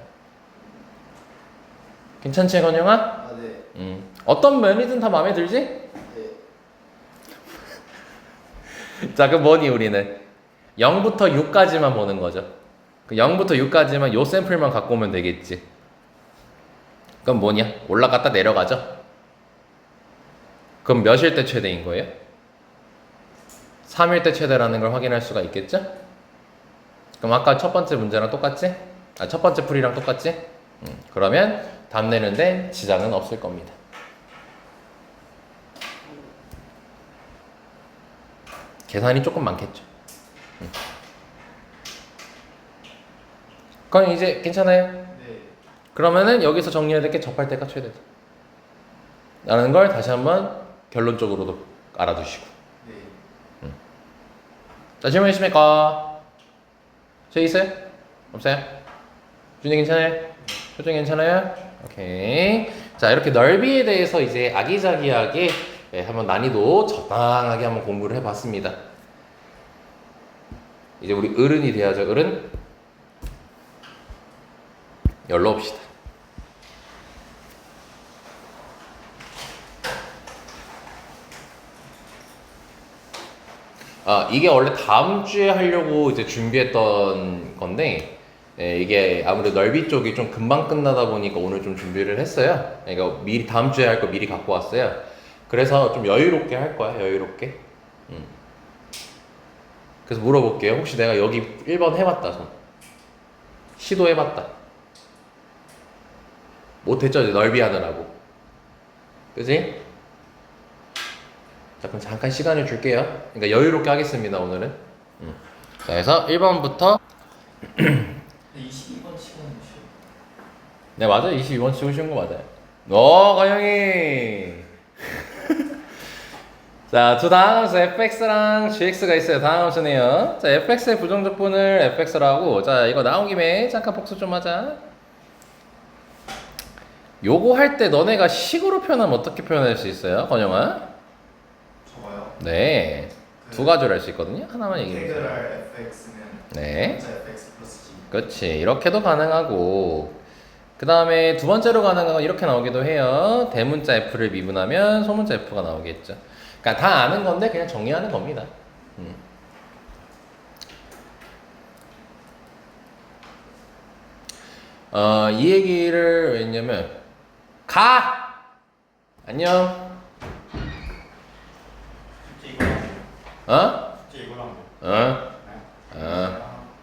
괜찮지, 건영아?
네.
어떤 면이든 다 마음에 들지?
네.
자, 그럼 뭐니 우리는? 0부터 6까지만 보는 거죠. 그 0부터 6까지만 요 샘플만 갖고 오면 되겠지. 그럼 뭐냐? 올라갔다 내려가죠? 그럼 몇일 때 최대인 거예요? 3일 때 최대라는 걸 확인할 수가 있겠죠? 그럼 아까 첫 번째 문제랑 똑같지? 첫 번째 풀이랑 똑같지? 그러면 답 내는데 지장은 없을 겁니다. 계산이 조금 많겠죠. 그럼 이제 괜찮아요?
네.
그러면은 여기서 정리해야 될 게 접할 때가 최대다 라는 걸 다시 한번 결론적으로도 알아두시고.
네.
자, 질문 있습니까? 저 있어요? 없어요? 준이 괜찮아요? 표정 괜찮아요? 오케이. 자, 이렇게 넓이에 대해서 이제 아기자기하게 한번 난이도 적당하게 한번 공부를 해봤습니다. 이제 우리 어른이 돼야죠. 어른. 열러봅시다. 아, 이게 원래 다음 주에 하려고 이제 준비했던 건데, 이게 아무래도 넓이 쪽이 좀 금방 끝나다 보니까 오늘 좀 준비를 했어요. 그러니까 미리 다음 주에 할 거 미리 갖고 왔어요. 그래서 좀 여유롭게 할 거야, 여유롭게. 그래서 물어볼게요. 혹시 내가 여기 1번 해봤다, 손. 시도해봤다. 못했죠, 이제 넓이 하느라고. 그지? 자, 그럼 잠깐 시간을 줄게요. 그러니까 여유롭게 하겠습니다, 오늘은. 자, 그래서 1번부터.
근데 22번 치고는 쉬워.
네, 맞아요. 22번 치고 쉬운 거 맞아요. 가영이! 자, 두 다항함수 fx랑 gx가 있어요. 다항함수네요. 자, fx의 부정적분을 fx라고. 자, 이거 나온 김에 잠깐 복수 좀 하자. 요거 할 때 너네가 식으로 표현하면 어떻게 표현할 수 있어요, 건영아?
저거요?
네, 두 가지로 할 수 있거든요. 하나만 얘기해 주세요.
인테그랄 fx는
네,
진짜 fx 플러스 g.
그렇지. 이렇게도 가능하고, 그 다음에 두 번째로 가능한 건 이렇게 나오기도 해요. 대문자 f를 미분하면 소문자 f가 나오겠죠. 그러니까 다 아는 건데 그냥 정리하는 겁니다. 이 얘기를 왜냐면 가! 안녕.
숙제 이거랑
어?
숙제 이거랑
어?
네?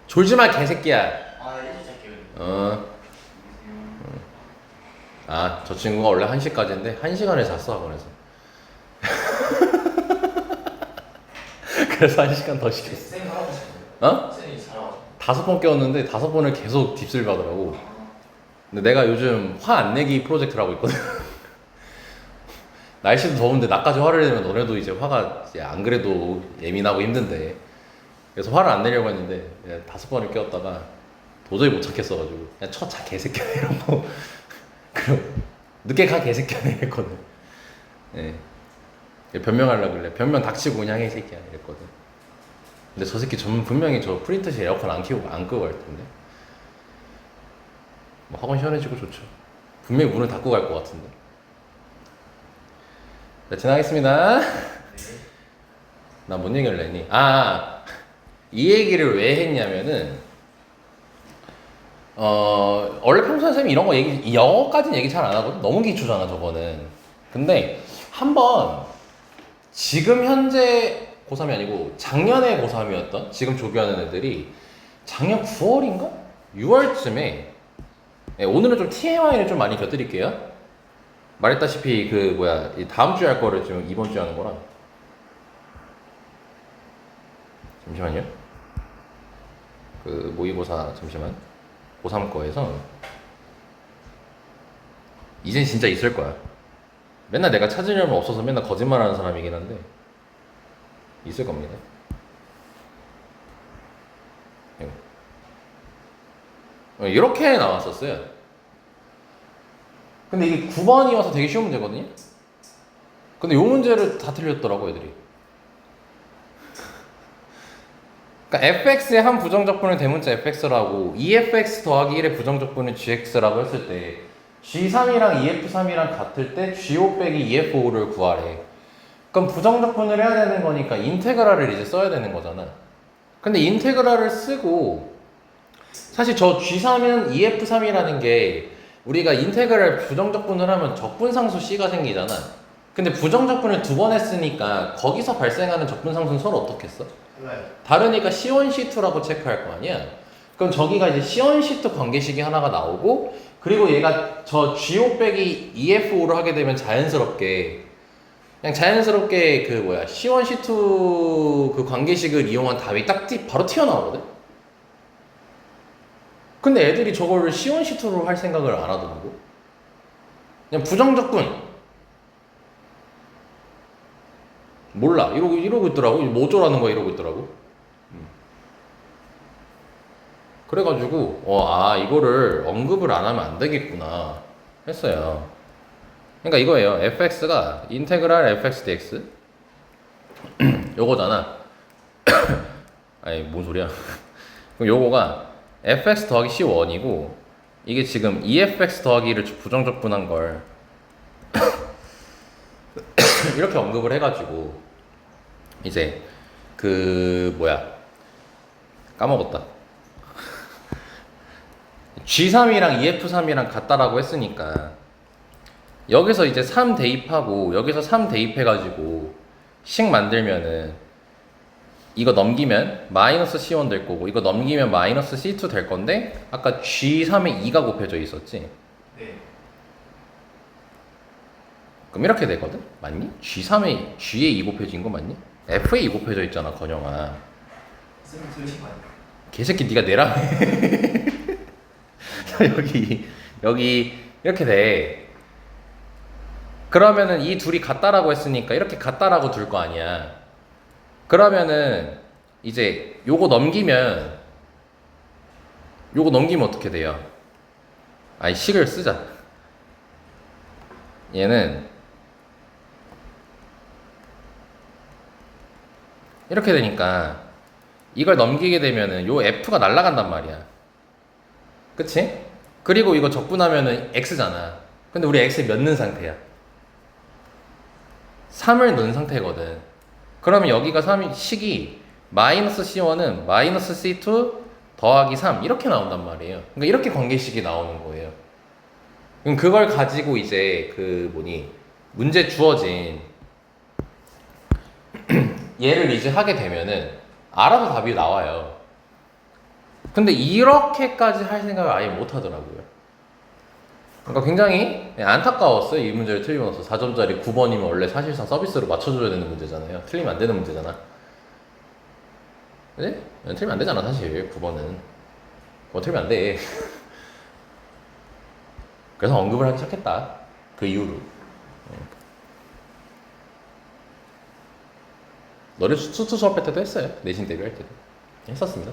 졸지 마, 개새끼야.
아 이제 잘게요.
어. 아, 저 친구가 원래 1시까지인데 1시간을 잤어, 학원에서. 그래서 1시간 더 시켰어.
쌤 하라고 싶어요.
어?
쌤이 잘하고.
5번 깨웠는데 5번을 계속 딥슬 받으라고. 근데 내가 요즘 화 안 내기 프로젝트를 하고 있거든. 날씨도 더운데 나까지 화를 내면 너네도 이제 화가 이제 안 그래도 예민하고 힘든데. 그래서 화를 안 내려고 했는데 5번을 깨웠다가 도저히 못 찾겠어가지고 그냥 자 개새끼야 이러고 그리고 늦게 가 개새끼야 이랬거든. 예. 변명하려고 그래. 변명 닥치고 그냥 해 새끼야 이랬거든. 근데 저 새끼 분명히 저 프린터실 에어컨 안 켜고 안 끄고 갈 텐데. 뭐 학원 시원해지고 좋죠. 분명히 문을 닫고 갈 것 같은데. 자, 지나가겠습니다.
네.
나 뭔 얘기를 했니? 이 얘기를 왜 했냐면은, 원래 평소에 선생님이 이런 거 영어까지는 얘기 잘 안 하거든? 너무 기초잖아, 저거는. 근데, 한번, 지금 현재 고3이 아니고, 작년에 고3이었던, 지금 조교하는 애들이, 작년 9월인가? 6월쯤에, 오늘은 좀 TMI를 좀 많이 곁드릴게요. 말했다시피, 이 다음 주에 할 거를 지금 이번 주에 하는 거라. 잠시만요. 모의고사 잠시만. 고3 거에서 이젠 진짜 있을 거야. 맨날 내가 찾으려면 없어서 맨날 거짓말하는 사람이긴 한데 있을 겁니다. 이렇게 나왔었어요. 근데 이게 9번이어서 되게 쉬운 문제거든요. 근데 이 문제를 다 틀렸더라고 애들이. 그러니까 fx의 한 부정적분을 대문자 fx라고 2fx 더하기 1의 부정적분을 gx라고 했을 때 g3이랑 2f3이랑 같을 때 g5 빼기 2f5를 구하래. 그럼 부정적분을 해야 되는 거니까 인테그랄을 이제 써야 되는 거잖아. 근데 인테그랄을 쓰고 사실 저 g3은 2f3이라는 게 우리가 인테그랄 부정적분을 하면 적분상수 c가 생기잖아. 근데 부정적분을 2번 했으니까 거기서 발생하는 적분상수는 서로 어떻겠어? 다르니까 C1, C2라고 체크할 거 아니야? 그럼 저기가 이제 C1, C2 관계식이 하나가 나오고 그리고 얘가 저 G5 빼기 EF5를 하게 되면 자연스럽게 C1, C2 그 관계식을 이용한 답이 딱 바로 튀어나오거든? 근데 애들이 저거를 C1, C2로 할 생각을 안 하더라고. 그냥 부정적분 몰라 이러고 있더라고. 뭐 어쩌라는 거야 이러고 있더라고. 그래가지고 이거를 언급을 안 하면 안 되겠구나 했어요. 그러니까 이거예요. fx가 인테그랄 fx dx 요거잖아. 아니 뭔 소리야. 그럼 요거가 fx 더하기 c1이고 이게 지금 efx 더하기를 부정적분한 걸 이렇게 언급을 해가지고 이제 그 뭐야 까먹었다. G3이랑 EF3이랑 같다라고 했으니까 여기서 이제 3 대입하고 여기서 3 대입해가지고 식 만들면은 이거 넘기면 마이너스 C1 될 거고 이거 넘기면 마이너스 C2 될 건데 아까 G3에 2가 곱해져 있었지?
네.
그럼 이렇게 되거든? 맞니? G3에 G에 2 곱해진 거 맞니? F에 2 곱해져 있잖아 건영아.
쌤이 들으신 거 아니에요?
개새끼 네가 내라. 자, 여기 이렇게 돼. 그러면은 이 둘이 같다라고 했으니까 이렇게 같다라고 둘 거 아니야. 그러면은 이제 요거 넘기면 어떻게 돼요? 아니 식을 쓰자. 얘는 이렇게 되니까 이걸 넘기게 되면은 요 F가 날아간단 말이야. 그치? 그리고 이거 적분하면은 X잖아. 근데 우리 X에 몇 넣은 상태야? 3을 넣은 상태거든. 그러면 여기가 3이 식이 마이너스 C1은 마이너스 C2 더하기 3 이렇게 나온단 말이에요. 그러니까 이렇게 관계식이 나오는 거예요. 그럼 그걸 가지고 이제 그 문제 주어진 얘를 이제 하게 되면은 알아서 답이 나와요. 근데 이렇게까지 할 생각을 아예 못 하더라고요. 그러니까 굉장히 안타까웠어요. 이 문제를 틀리고 나서 4점짜리 9번이면 원래 사실상 서비스로 맞춰줘야 되는 문제잖아요. 틀리면 안 되는 문제잖아. 그지? 틀리면 안 되잖아 사실 9번은. 그거 틀리면 안 돼. 그래서 언급을 하기 시작했다. 그 이후로. 너네 수투 수업할 때도 했어요. 내신 대비할 때도. 했었습니다.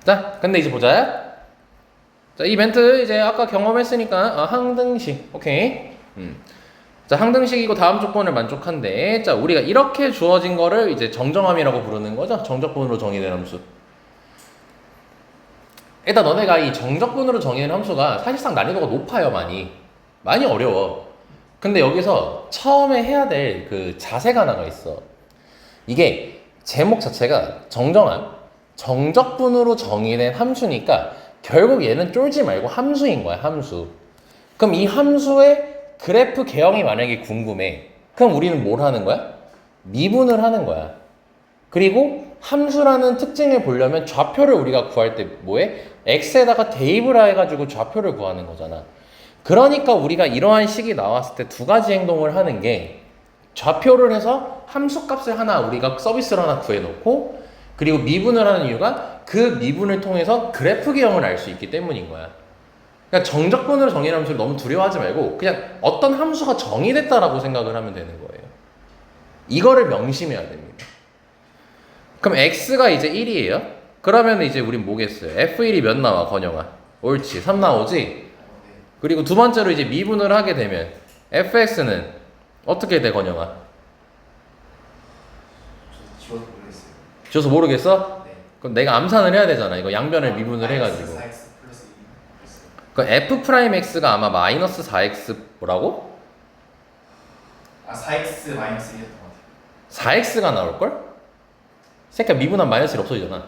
자, 근데 이제 보자. 자, 이 멘트 이제 아까 경험했으니까 항등식. 오케이. 자, 항등식이고 다음 조건을 만족한데 자, 우리가 이렇게 주어진 거를 이제 정정함이라고 부르는 거죠. 정적분으로 정의된 함수. 일단 너네가 이 정적분으로 정의된 함수가 사실상 난이도가 높아요. 많이 어려워. 근데 여기서 처음에 해야 될 그 자세가 하나가 있어. 이게 제목 자체가 정정함, 정적분으로 정의된 함수니까 결국 얘는 쫄지 말고 함수인 거야, 함수. 그럼 이 함수의 그래프 개형이 만약에 궁금해. 그럼 우리는 뭘 하는 거야? 미분을 하는 거야. 그리고 함수라는 특징을 보려면 좌표를 우리가 구할 때 뭐해? x에다가 대입을 해가지고 좌표를 구하는 거잖아. 그러니까 우리가 이러한 식이 나왔을 때 두 가지 행동을 하는 게 좌표를 해서 함수값을 하나 우리가 서비스를 하나 구해놓고 그리고 미분을 하는 이유가 그 미분을 통해서 그래프 개형을 알 수 있기 때문인 거야. 그러니까 정적분으로 정의된 함수를 너무 두려워하지 말고 그냥 어떤 함수가 정의됐다라고 생각을 하면 되는 거예요. 이거를 명심해야 됩니다. 그럼 x가 이제 1이에요. 그러면 이제 우린 뭐겠어요? f1이 몇 나와, 건영아? 옳지, 3 나오지?
네.
그리고 두 번째로 이제 미분을 하게 되면 fx는 어떻게 돼, 건영아?
저도 지워서 모르겠어요.
지워서 모르겠어?
네.
그럼 내가 암산을 해야 되잖아. 이거 양변을 미분을 해가지고.
4x 플러스 2 플러스.
그럼 f'x가 아마 마이너스 4x 뭐라고?
4x 마이너스 1이었던 것 같아요.
4x가 나올걸? 새끼야 미분하면 마이너스 1 없어지잖아.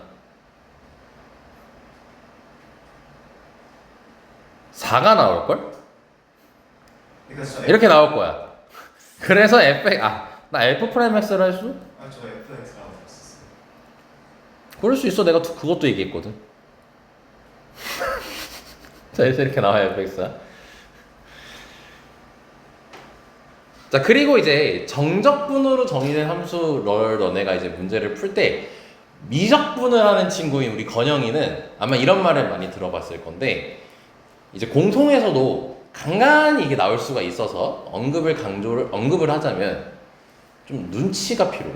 4가 나올걸?
그러니까
이렇게 나올 거야. 그래서 나 f'x를 할 수?
저 fx라고 들었었어요.
그럴 수 있어. 내가 그것도 얘기했거든. 자, 그래서 이렇게 나와요, fx가. 자, 그리고 이제 정적분으로 정의된 함수를 너네가 이제 문제를 풀 때 미적분을 하는 친구인 우리 건영이는 아마 이런 말을 많이 들어봤을 건데 이제 공통에서도 간간히 이게 나올 수가 있어서 언급을 하자면 좀 눈치가 필요해.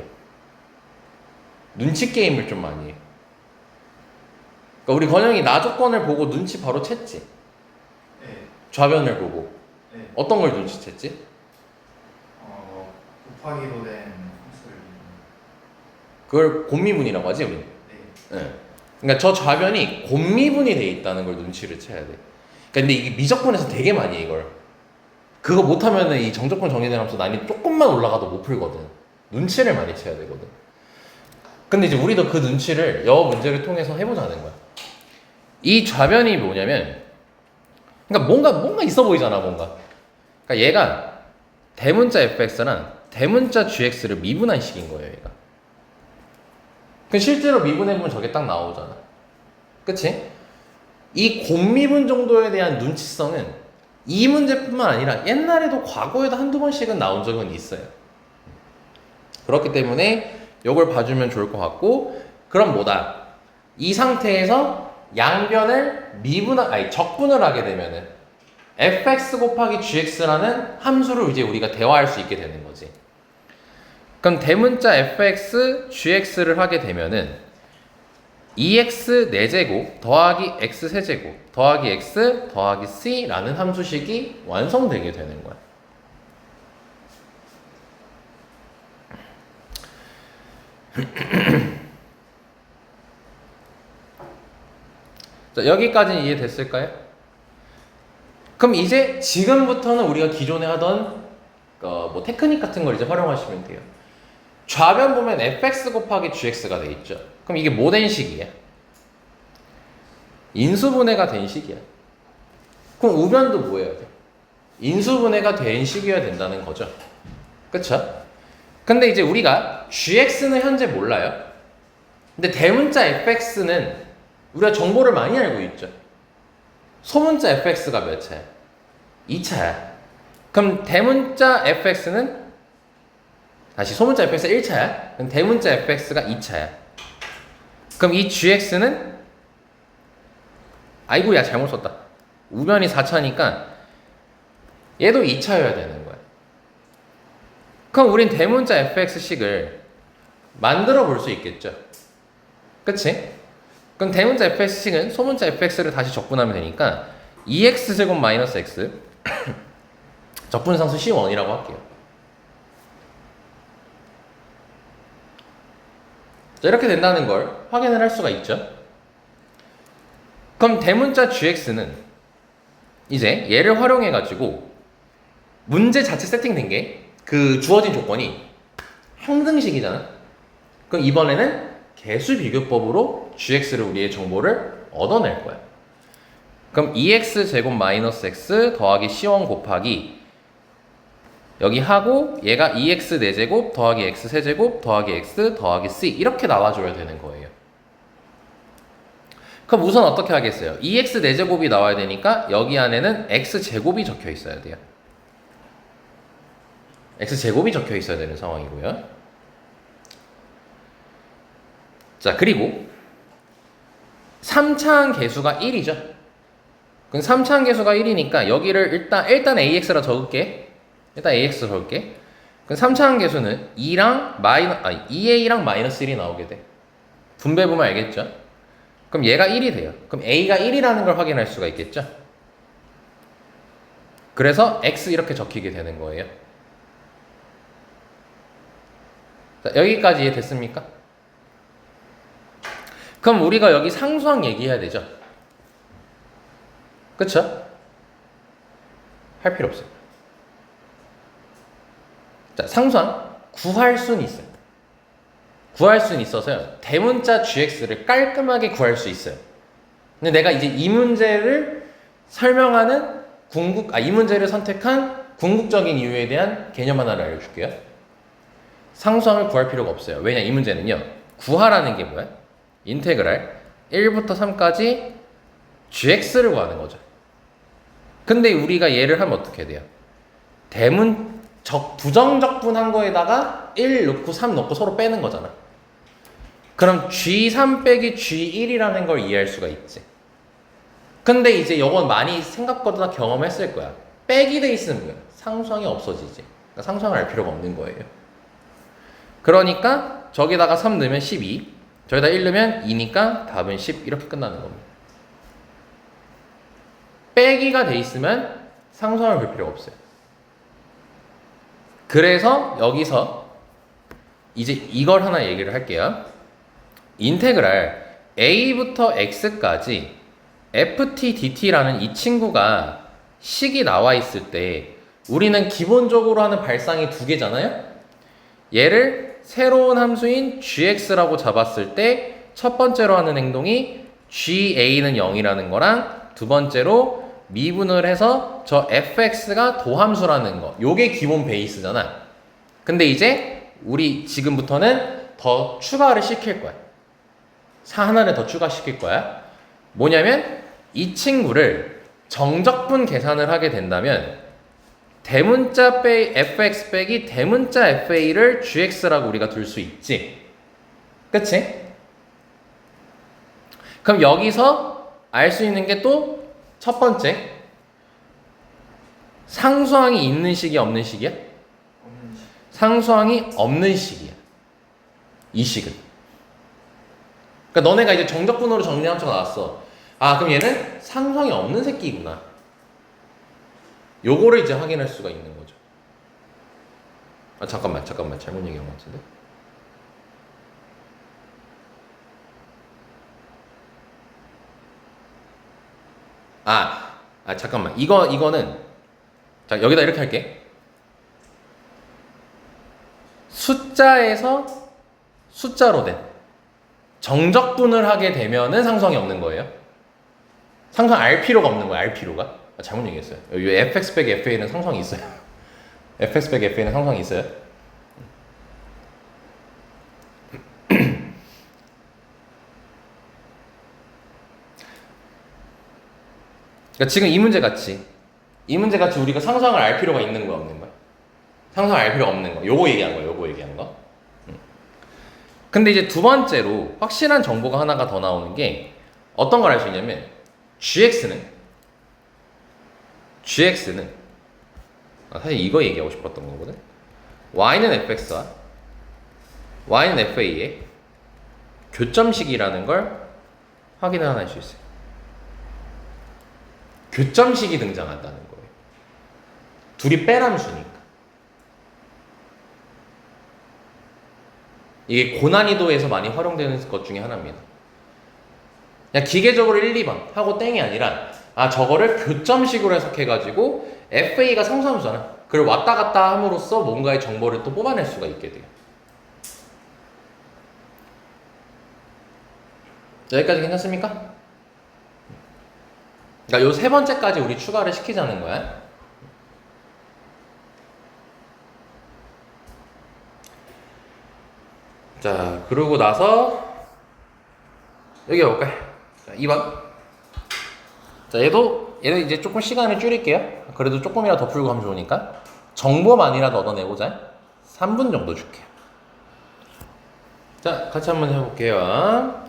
눈치 게임을 좀 많이 해. 그러니까 우리 건영이 나 조건을 보고 눈치 바로 챘지.
네.
좌변을 보고
네.
어떤 걸 눈치챘지?
곱하기로 된 함수를.
그걸 곱미분이라고 하지 우리.
네.
네. 그러니까 저 좌변이 곱미분이 돼 있다는 걸 눈치를 채야 돼. 그러니까 근데 이게 미적분에서 되게 많이 해, 이걸. 그거 못하면은 이 정적분 정의된 함수 난이 조금만 올라가도 못 풀거든. 눈치를 많이 채야 되거든. 근데 이제 우리도 그 눈치를 여 문제를 통해서 해보자는 거야. 이 좌변이 뭐냐면, 그러니까 뭔가 있어 보이잖아, 뭔가. 그러니까 얘가 대문자 fx랑 대문자 gx를 미분한 식인 거예요, 얘가. 그 실제로 미분해보면 저게 딱 나오잖아. 그치? 이 곱미분 정도에 대한 눈치성은 이 문제뿐만 아니라 옛날에도 과거에도 한두 번씩은 나온 적은 있어요. 그렇기 때문에 이걸 봐주면 좋을 것 같고, 그럼 뭐다? 이 상태에서 양변을 적분을 하게 되면은 fx 곱하기 gx라는 함수를 이제 우리가 대화할 수 있게 되는 거지. 그럼 대문자 fx, gx를 하게 되면은 2x 4제곱 더하기 x 세제곱 더하기 x 더하기 c라는 함수식이 완성되게 되는 거야. 자, 여기까지는 이해됐을까요? 그럼 이제 지금부터는 우리가 기존에 하던 뭐 테크닉 같은 걸 이제 활용하시면 돼요. 좌변 보면 fx 곱하기 gx가 돼 있죠. 그럼 이게 뭐 된 식이야? 인수분해가 된 식이야. 그럼 우변도 뭐 해야 돼? 인수분해가 된 식이어야 된다는 거죠. 그쵸? 근데 이제 우리가 gx는 현재 몰라요. 근데 대문자 fx는 우리가 정보를 많이 알고 있죠. 소문자 fx가 몇 차야? 2차야. 그럼 대문자 fx는 다시 소문자 fx가 1차야. 그럼 대문자 fx가 2차야. 그럼 이 gx는 아이고야 잘못 썼다. 우변이 4차니까 얘도 2차여야 되는 거야. 그럼 우린 대문자 fx식을 만들어 볼 수 있겠죠. 그치? 그럼 대문자 fx식은 소문자 fx를 다시 적분하면 되니까 2x제곱 마이너스 x 적분상수 C1이라고 할게요. 자, 이렇게 된다는 걸 확인을 할 수가 있죠. 그럼 대문자 gx는 이제 얘를 활용해 가지고 문제 자체 세팅된 게 그 주어진 조건이 항등식이잖아. 그럼 이번에는 개수 비교법으로 gx를 우리의 정보를 얻어낼 거야. 그럼 2x 제곱 마이너스 x 더하기 c1 곱하기 여기 하고 얘가 2x 4제곱 더하기 x 세제곱 더하기 x 더하기 c 이렇게 나와줘야 되는 거예요. 그럼 우선 어떻게 하겠어요? 2x 4제곱이 나와야 되니까 여기 안에는 x제곱이 적혀 있어야 돼요. x제곱이 적혀 있어야 되는 상황이고요. 자, 그리고 3차항 개수가 1이죠. 그럼 3차항 개수가 1이니까 여기를 일단 AX라 적을게. 일단 AX 적을게. 그럼 3차항 개수는 2A랑 마이너스 1이 나오게 돼. 분배 보면 알겠죠? 그럼 얘가 1이 돼요. 그럼 A가 1이라는 걸 확인할 수가 있겠죠? 그래서 X 이렇게 적히게 되는 거예요. 자, 여기까지 이해됐습니까? 그럼 우리가 여기 상수항 얘기해야 되죠? 그쵸? 할 필요 없어요. 자, 상수항 구할 수는 있어요. 구할 수는 있어서요. 대문자 gx를 깔끔하게 구할 수 있어요. 근데 내가 이제 이 문제를 설명하는 이 문제를 선택한 궁극적인 이유에 대한 개념 하나를 알려줄게요. 상수항을 구할 필요가 없어요. 왜냐, 이 문제는요. 구하라는 게 뭐야? 인테그랄 1부터 3까지 gx를 구하는 거죠. 근데 우리가 얘를 하면 어떻게 돼요? 부정적분한 거에다가 1 넣고 3 넣고 서로 빼는 거잖아. 그럼 G3 빼기 G1이라는 걸 이해할 수가 있지. 근데 이제 이건 많이 생각보다 경험했을 거야. 빼기 돼 있으면 뭐야? 상수항이 없어지지. 그러니까 상수항을 알 필요가 없는 거예요. 그러니까 저기다가 3 넣으면 12, 저기다 1 넣으면 2니까 답은 10 이렇게 끝나는 겁니다. 빼기가 돼 있으면 상수함을 볼 필요가 없어요. 그래서 여기서 이제 이걸 하나 얘기를 할게요. 인테그랄 a부터 x까지 ft dt라는 이 친구가 식이 나와 있을 때 우리는 기본적으로 하는 발상이 두 개잖아요. 얘를 새로운 함수인 gx라고 잡았을 때 첫 번째로 하는 행동이 ga는 0이라는 거랑 두 번째로 미분을 해서 저 fx가 도함수라는 거, 요게 기본 베이스잖아. 근데 이제 우리 지금부터는 더 추가를 시킬 거야. 하나를 더 추가시킬 거야. 뭐냐면 이 친구를 정적분 계산을 하게 된다면 대문자 fx 빼기 대문자 fa를 gx라고 우리가 둘 수 있지. 그치? 그럼 여기서 알 수 있는 게 또 첫 번째, 상수항이 있는 식이 없는 식이야?
없는 식.
상수항이 없는 식이야. 이 식은. 그러니까 너네가 이제 정적분으로 정리함수가 나왔어. 아, 그럼 얘는 상수항이 없는 새끼구나. 요거를 이제 확인할 수가 있는 거죠. 아, 잠깐만. 잘못 얘기한 것 같은데. 잠깐만. 이거는, 자, 여기다 이렇게 할게. 숫자에서 숫자로 된 정적분을 하게 되면은 상수항이 없는 거예요. 상수항 알 필요가 없는 거예요. 알 필요가. 잘못 얘기했어요. 이 fx 빼기 fa는 상수항이 있어요. fx 빼기 fa는 상수항이 있어요. 그러니까 지금 이 문제 같이 우리가 상수항을 알 필요가 있는 거야, 없는 거야? 상수항을 알 필요가 없는 거. 요거 얘기한 거. 근데 이제 두 번째로 확실한 정보가 하나가 더 나오는 게 어떤 걸 알 수 있냐면 gx는 사실 이거 얘기하고 싶었던 거거든. y는 fx와 y는 fa의 교점식이라는 걸 확인을 하나 할 수 있어요. 교점식이 등장한다는 거예요. 둘이 빼람수니까. 이게 고난이도에서 많이 활용되는 것 중에 하나입니다. 그냥 기계적으로 1, 2번 하고 땡이 아니라 저거를 교점식으로 해석해가지고 FA가 상수함수잖아. 그걸 왔다 갔다 함으로써 뭔가의 정보를 또 뽑아낼 수가 있게 돼요. 여기까지 괜찮습니까? 그러니까 요 세 번째까지 우리 추가를 시키자는 거야. 자, 그러고 나서 여기 가볼까요? 자, 2번. 자, 얘도 이제 조금 시간을 줄일게요. 그래도 조금이라도 더 풀고 하면 좋으니까. 정보만이라도 얻어내보자. 3분 정도 줄게요. 자, 같이 한번 해볼게요.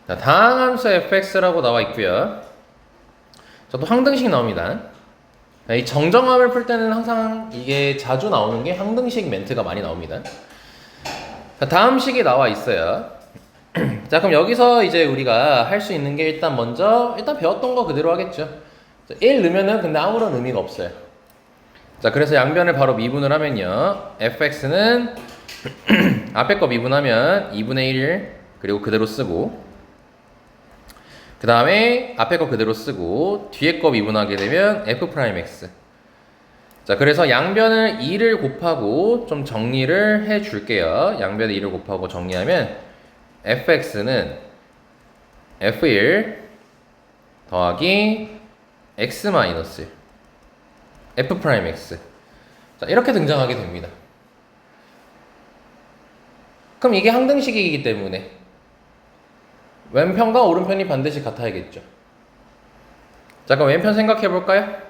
자, 다항함수 fx라고 나와 있고요. 자, 또 항등식 나옵니다. 자, 이 정정함을 풀 때는 항상 이게 자주 나오는 게 항등식 멘트가 많이 나옵니다. 자, 다음 식이 나와 있어요. 자, 그럼 여기서 이제 우리가 할 수 있는 게 일단 배웠던 거 그대로 하겠죠. 자, 1 넣으면은 근데 아무런 의미가 없어요. 자, 그래서 양변을 바로 미분을 하면요. fx는 앞에 거 미분하면 2분의 1 그리고 그대로 쓰고, 그 다음에 앞에 거 그대로 쓰고 뒤에 거 미분하게 되면 f'x. 자, 그래서 양변을 2를 곱하고 좀 정리를 해 줄게요. 양변에 2를 곱하고 정리하면 fx는 f1 더하기 x 마이너스 f'x. 자, 이렇게 등장하게 됩니다. 그럼 이게 항등식이기 때문에 왼편과 오른편이 반드시 같아야겠죠. 자, 그럼 왼편 생각해 볼까요?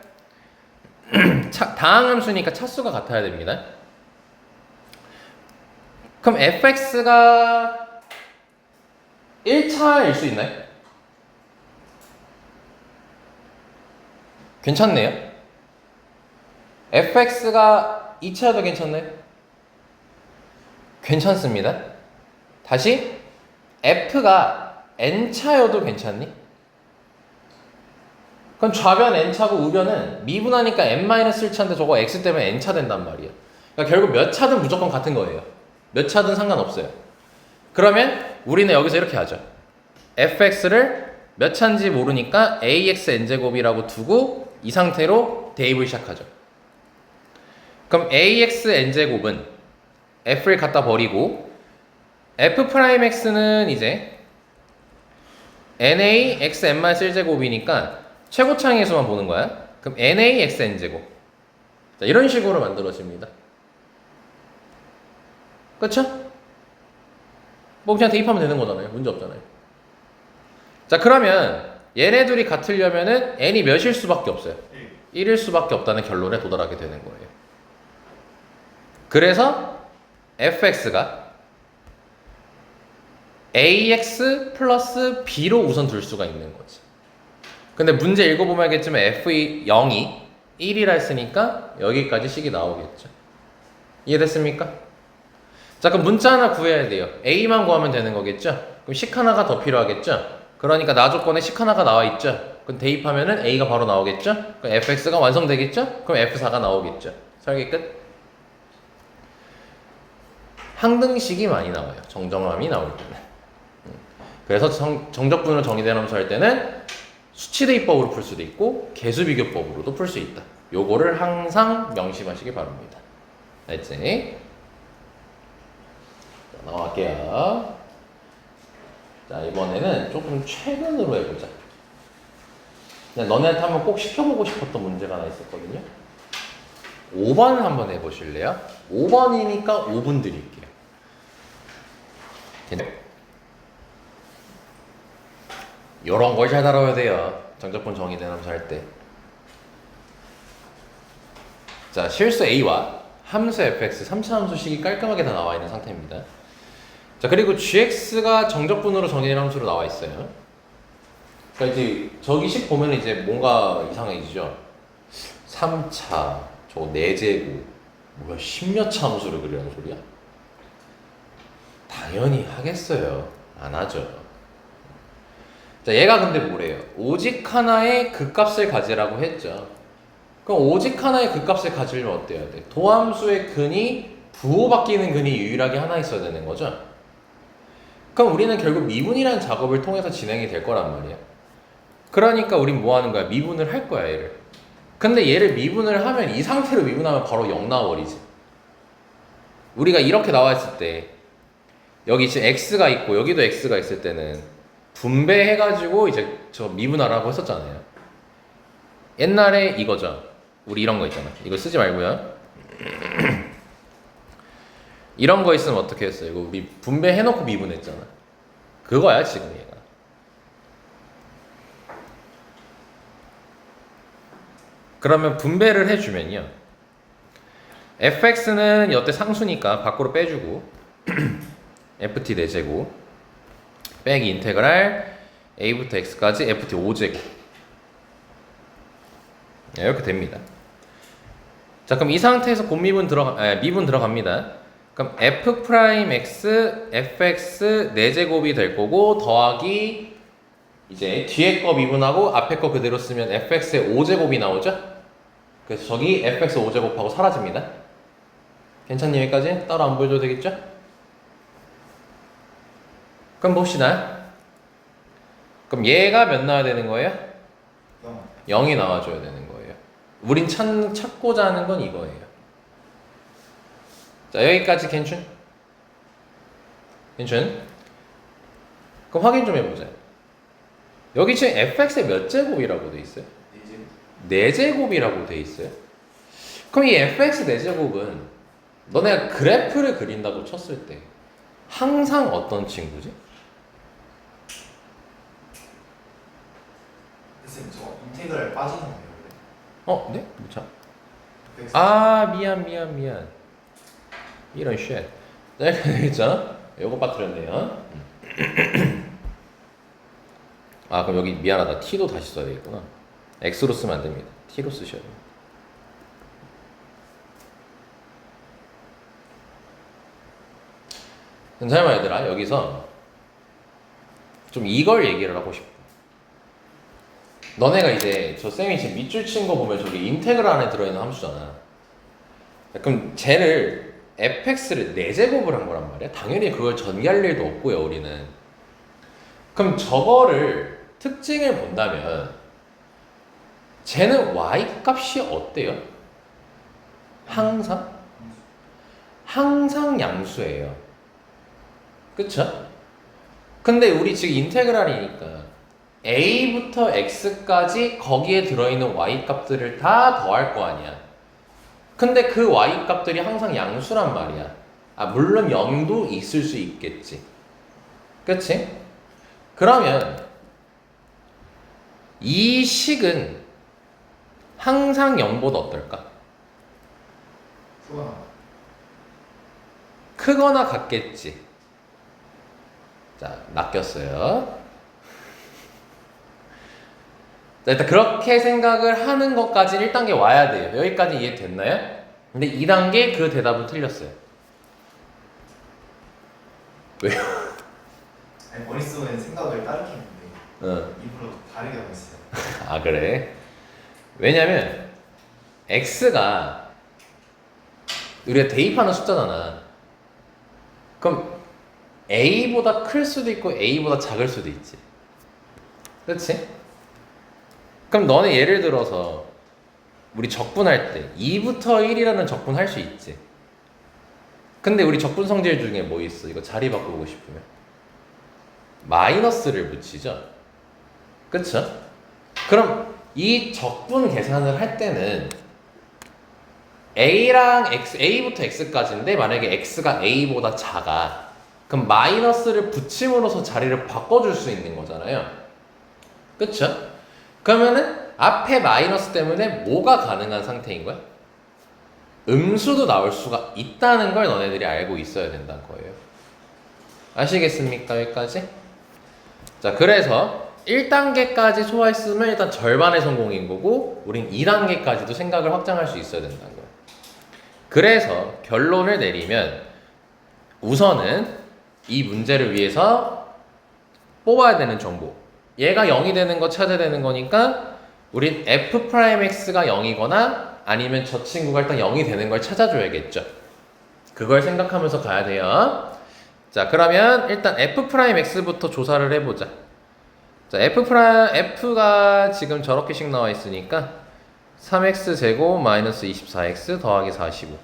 다항함수니까 차수가 같아야 됩니다. 그럼 fx가 1차일 수 있나요? 괜찮네요. fx가 2차여도 괜찮나요? 괜찮습니다. 다시 f가 n차여도 괜찮니? 그럼 그럼 좌변 n차고 우변은 미분하니까 n-1차인데 저거 x 때문에 n차 된단 말이야. 그러니까 결국 몇 차든 무조건 같은 거예요. 몇 차든 상관없어요. 그러면 우리는 여기서 이렇게 하죠. fx를 몇 차인지 모르니까 ax n제곱이라고 두고 이 상태로 대입을 시작하죠. 그럼 ax n제곱은 f를 갖다 버리고 f'x는 이제 na x n-1제곱이니까 최고차항의 수만 보는 거야. 그럼 na x n제곱. 자, 이런 식으로 만들어집니다. 그쵸? 뭐 그냥 대입하면 되는 거잖아요. 문제 없잖아요. 자, 그러면 얘네 둘이 같으려면은 n이 몇일 수밖에 없어요. 1일 수밖에 없다는 결론에 도달하게 되는 거예요. 그래서 fx가 ax 플러스 b로 우선 둘 수가 있는 거지. 근데 문제 읽어보면 알겠지만 f0이 1이라 했으니까 여기까지 식이 나오겠죠. 이해됐습니까? 자, 그럼 문자 하나 구해야 돼요. a만 구하면 되는 거겠죠? 그럼 식 하나가 더 필요하겠죠? 그러니까 나 조건에 식 하나가 나와 있죠? 그럼 대입하면은 a가 바로 나오겠죠? 그럼 fx가 완성되겠죠? 그럼 f4가 나오겠죠? 설계 끝. 항등식이 많이 나와요. 정정함이 나올 때는. 그래서 정적분으로 정의된 함수 할 때는 수치대입법으로 풀 수도 있고 개수비교법으로도 풀 수 있다. 요거를 항상 명심하시기 바랍니다. 알지? 자, 넘어갈게요. 자, 이번에는 조금 최근으로 해보자. 그냥 너네한테 한번 꼭 시켜보고 싶었던 문제가 하나 있었거든요. 5번 한번 해보실래요? 5번이니까 5분 드릴게요. 요런 걸 잘 다뤄야 돼요. 정적분 정의된 함수 할 때. 자, 실수 a와 함수 fx 3차 함수식이 깔끔하게 다 나와 있는 상태입니다. 자, 그리고 gx가 정적분으로 정의된 함수로 나와 있어요. 그러니까 이제 저기 식 보면 이제 뭔가 이상해지죠. 3차, 저거 4제곱, 뭐야 10몇 차 함수를 그리라는 소리야? 당연히 하겠어요. 안 하죠. 자, 얘가 근데 뭐래요? 오직 하나의 극값을 가지라고 했죠. 그럼 오직 하나의 극값을 가지려면 어때야 돼? 도함수의 근이 부호 바뀌는 근이 유일하게 하나 있어야 되는 거죠. 그럼 우리는 결국 미분이라는 작업을 통해서 진행이 될 거란 말이야. 그러니까 우린 뭐 하는 거야? 미분을 할 거야, 얘를. 근데 얘를 미분을 하면 이 상태로 미분하면 바로 0 나와버리지. 우리가 이렇게 나와 있을 때 여기 지금 x가 있고 여기도 x가 있을 때는 분배해가지고 이제 저 미분하라고 했었잖아요. 옛날에 이거죠. 우리 이런 거 있잖아. 이거 쓰지 말고요. 이런 거 있으면 어떻게 했어요? 이거 분배해놓고 미분했잖아. 그거야 지금 얘가. 그러면 분배를 해주면요. fx는 여태 상수니까 밖으로 빼주고 ft 4제곱 빼기 인테그랄 a부터 x까지 ft 5제곱 이렇게 됩니다. 자, 그럼 이 상태에서 미분 들어갑니다. 그럼 f'x fx 4제곱이 될 거고 더하기 이제 뒤에 거 미분하고 앞에 거 그대로 쓰면 fx의 5제곱이 나오죠? 그래서 저기 fx 5제곱하고 사라집니다. 괜찮니 여기까지? 따로 안 보여줘도 되겠죠? 그럼 봅시다. 그럼 얘가 몇 나와야 되는 거예요? 0이 나와줘야 되는 거예요. 우린 찾고자 하는 건 이거예요. 자, 여기까지 괜춘? 괜춘? 그럼 확인 좀 해보자. 여기 지금 fx의 몇 제곱이라고 돼 있어요? 4제곱이라고 돼 있어요. 그럼 이 fx 4제곱은 너네가 그래프를 그린다고 쳤을 때 항상 어떤 친구지?
선생님 저 인테그랄 빠지는 거예요?
네? 자. 아, 미안. 이런 쉣. 네, 있잖아? 요거 빠뜨렸네요. 아, 그럼 여기 미안하다. t도 다시 써야 되겠구나. x로 쓰면 안 됩니다. t로 쓰셔야 돼요. 괜찮아요, 얘들아. 여기서 좀 이걸 얘기를 하고 싶어. 너네가 이제 저 쌤이 지금 밑줄 친 거 보면 저기 인테그랄 안에 들어있는 함수잖아. 그럼 쟤를 fx를 4제곱을 한 거란 말이야. 당연히 그걸 전개할 일도 없고요, 우리는. 그럼 저거를 특징을 본다면 쟤는 y 값이 어때요? 항상 양수예요. 그쵸? 근데 우리 지금 인테그랄이니까 a부터 x까지 거기에 들어있는 y 값들을 다 더할 거 아니야. 근데 그 y 값들이 항상 양수란 말이야. 아, 물론 0도 있을 수 있겠지. 그치? 그러면 이 식은 항상 0보다 어떨까?
수아.
크거나 같겠지. 자, 낚였어요. 자, 일단 그렇게 생각을 하는 것까지 1단계 와야 돼요. 여기까지 이해됐나요? 근데 2단계 그 대답은 틀렸어요. 왜요?
아니, 머릿속에 생각을 다르게 했는데
응.
입으로 다르게 하고 있어요.
아, 그래? 왜냐면 x가 우리가 대입하는 숫자잖아. 그럼 a보다 클 수도 있고 a보다 작을 수도 있지. 그렇지? 그럼 너네 예를 들어서 우리 적분할 때 2부터 1이라는 적분 할 수 있지. 근데 우리 적분 성질 중에 뭐 있어? 이거 자리 바꾸고 싶으면 마이너스를 붙이죠. 그쵸? 그럼 이 적분 계산을 할 때는 a랑 x, a부터 x까지인데 만약에 x가 a보다 작아. 그럼 마이너스를 붙임으로써 자리를 바꿔줄 수 있는 거잖아요. 그쵸? 그러면은 앞에 마이너스 때문에 뭐가 가능한 상태인 거야? 음수도 나올 수가 있다는 걸 너네들이 알고 있어야 된다는 거예요. 아시겠습니까? 여기까지? 자, 그래서 1단계까지 소화했으면 일단 절반의 성공인 거고 우린 2단계까지도 생각을 확장할 수 있어야 된다는 거예요. 그래서 결론을 내리면 우선은 이 문제를 위해서 뽑아야 되는 정보, 얘가 0이 되는 거 찾아야 되는 거니까 우린 f'x가 0이거나 아니면 저 친구가 일단 0이 되는 걸 찾아줘야겠죠. 그걸 생각하면서 가야 돼요. 자, 그러면 일단 f'x부터 조사를 해보자. 자, f가 지금 저렇게씩 나와 있으니까 3x 제곱 마이너스 24x 더하기 45.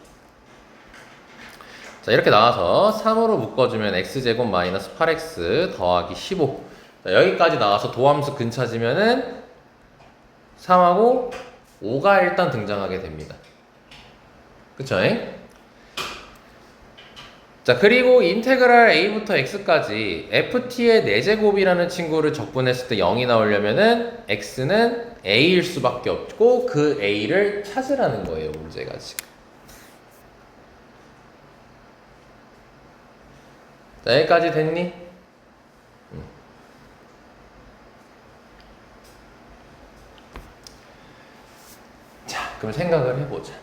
자, 이렇게 나와서 3으로 묶어주면 x제곱 마이너스 8x 더하기 15. 자, 여기까지 나와서 도함수 근 찾으면은 3하고 5가 일단 등장하게 됩니다. 그쵸? 자, 그리고 인테그랄 a부터 x까지 ft의 4제곱이라는 친구를 적분했을 때 0이 나오려면은 x는 a일 수밖에 없고 그 a를 찾으라는 거예요, 문제가 지금. 자, 여기까지 됐니? 자, 그럼 생각을 해보자.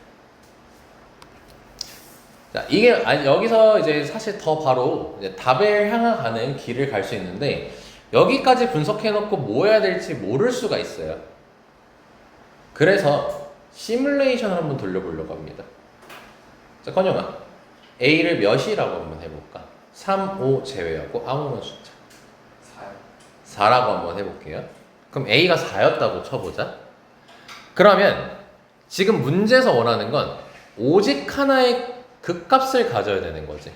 자, 이게 여기서 이제 사실 더 바로 이제 답을 향하는 길을 갈 수 있는데 여기까지 분석해놓고 뭐 해야 될지 모를 수가 있어요. 그래서 시뮬레이션을 한번 돌려보려고 합니다. 자, 건영아, A를 몇이라고 한번 해볼까? 3, 5 제외하고 아무런 숫자
4요.
4라고 한번 해볼게요. 그럼 A가 4였다고 쳐보자. 그러면 지금 문제에서 원하는 건 오직 하나의 극값을 가져야 되는 거지.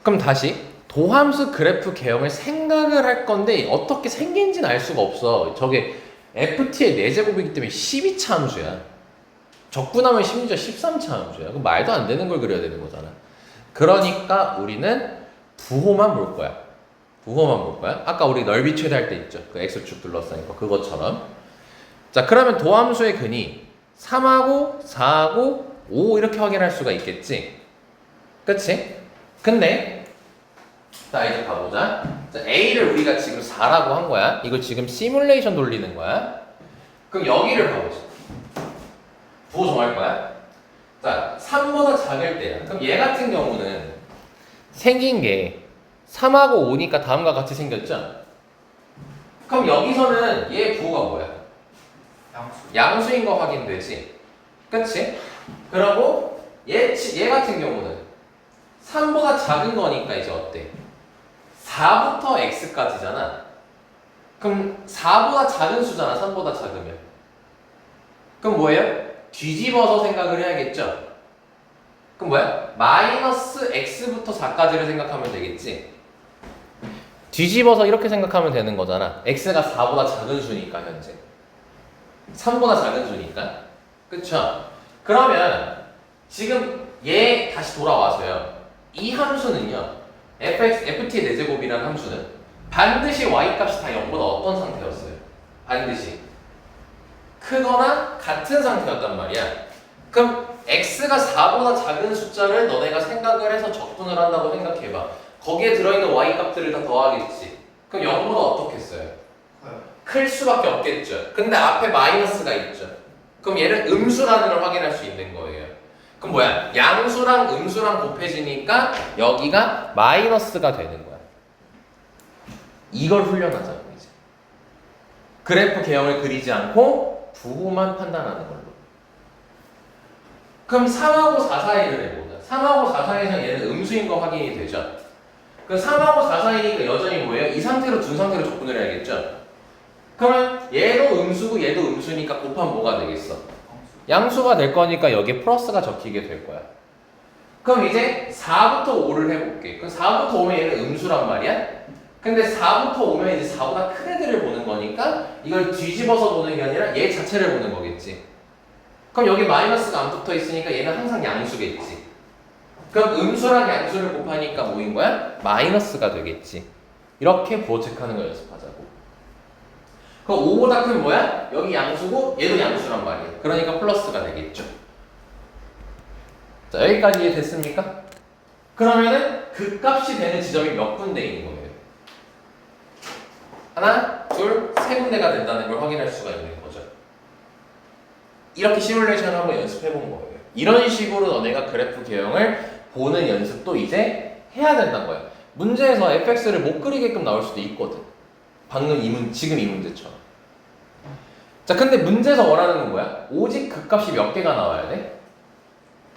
그럼 다시 도함수 그래프 개형을 생각을 할 건데 어떻게 생긴지는 알 수가 없어. 저게 ft의 4제곱이기 때문에 12차 함수야. 적분하면 심지어 13차 함수야. 그럼 말도 안 되는 걸 그려야 되는 거잖아. 그러니까 우리는 부호만 볼 거야. 부호만 볼 거야. 아까 우리 넓이 최대할 때 있죠. 그 x축 둘러싸니까 그것처럼. 자, 그러면 도함수의 근이 3하고 4하고 5 이렇게 확인할 수가 있겠지. 그치? 근데 자, 이제 가보자. 자, A를 우리가 지금 4라고 한 거야. 이걸 지금 시뮬레이션 돌리는 거야. 그럼 여기를 봐보자. 부호 정할 거야. 자, 3보다 작을 때야. 그럼 얘 같은 경우는 생긴 게 3하고 5니까 다음과 같이 생겼죠? 그럼 여기서는 얘 부호가 뭐야?
양수.
양수인 거 확인되지? 그치? 그러고 얘 같은 경우는 3보다 작은 거니까 이제 어때? 4부터 x까지잖아. 그럼 4보다 작은 수잖아. 3보다 작으면. 그럼 뭐예요? 뒤집어서 생각을 해야겠죠? 그럼 뭐야? 마이너스 x부터 4까지를 생각하면 되겠지? 뒤집어서 이렇게 생각하면 되는 거잖아. x가 4보다 작은 수니까 현재. 3보다 작은 수니까. 그쵸? 그러면 지금 얘 다시 돌아와서요. 이 함수는요. ft의 4제곱이라는 함수는 반드시 y값이 다 0보다 어떤 상태였어요? 반드시 크거나 같은 상태였단 말이야. 그럼 x가 4보다 작은 숫자를 너네가 생각을 해서 적분을 한다고 생각해봐. 거기에 들어있는 y값들을 다 더하겠지. 그럼 0보다 어떻게 써요? 클 수밖에 없겠죠. 근데 앞에 마이너스가 있죠. 그럼 얘는 음수라는 걸 확인할 수 있는 거예요. 그럼 뭐야? 양수랑 음수랑 곱해지니까 여기가 마이너스가 되는 거야. 이걸 훈련하자고 이제. 그래프 개형을 그리지 않고 부호만 판단하는 걸로. 그럼 3하고 4 사이를 해보자. 3하고 4 사이에서는 얘는 음수인 거 확인이 되죠. 그럼 3하고 4 사이니까 여전히 뭐예요? 이 상태로 둔 상태로 적분을 해야겠죠. 그러면 얘도 음수고 얘도 음수니까 곱하면 뭐가 되겠어? 양수가 될 거니까 여기에 플러스가 적히게 될 거야. 그럼 이제 4부터 5를 해볼게. 그럼 4부터 5면 얘는 음수란 말이야? 근데 4부터 5면 이제 4보다 큰 애들을 보는 거니까 이걸 뒤집어서 보는 게 아니라 얘 자체를 보는 거겠지. 그럼 여기 마이너스가 안 붙어 있으니까 얘는 항상 양수겠지. 그럼 음수랑 양수를 곱하니까 뭐인 거야? 마이너스가 되겠지. 이렇게 부호 체크하는 거 연습하자고. 그럼 5보다 큰 뭐야? 여기 양수고 얘도 양수란 말이야. 그러니까 플러스가 되겠죠. 자, 여기까지 이해됐습니까? 그러면은 그 값이 되는 지점이 몇 군데인 거예요? 하나, 둘, 세 군데가 된다는 걸 확인할 수가 있는 거죠. 이렇게 시뮬레이션을 한번 연습해 본 거예요. 이런 식으로 너네가 그래프 개형을 보는 연습도 이제 해야 된다는 거야. 문제에서 fx를 못 그리게끔 나올 수도 있거든. 지금 이 문제처럼. 자, 근데 문제에서 원하는 건 뭐야? 오직 그 값이 몇 개가 나와야 돼?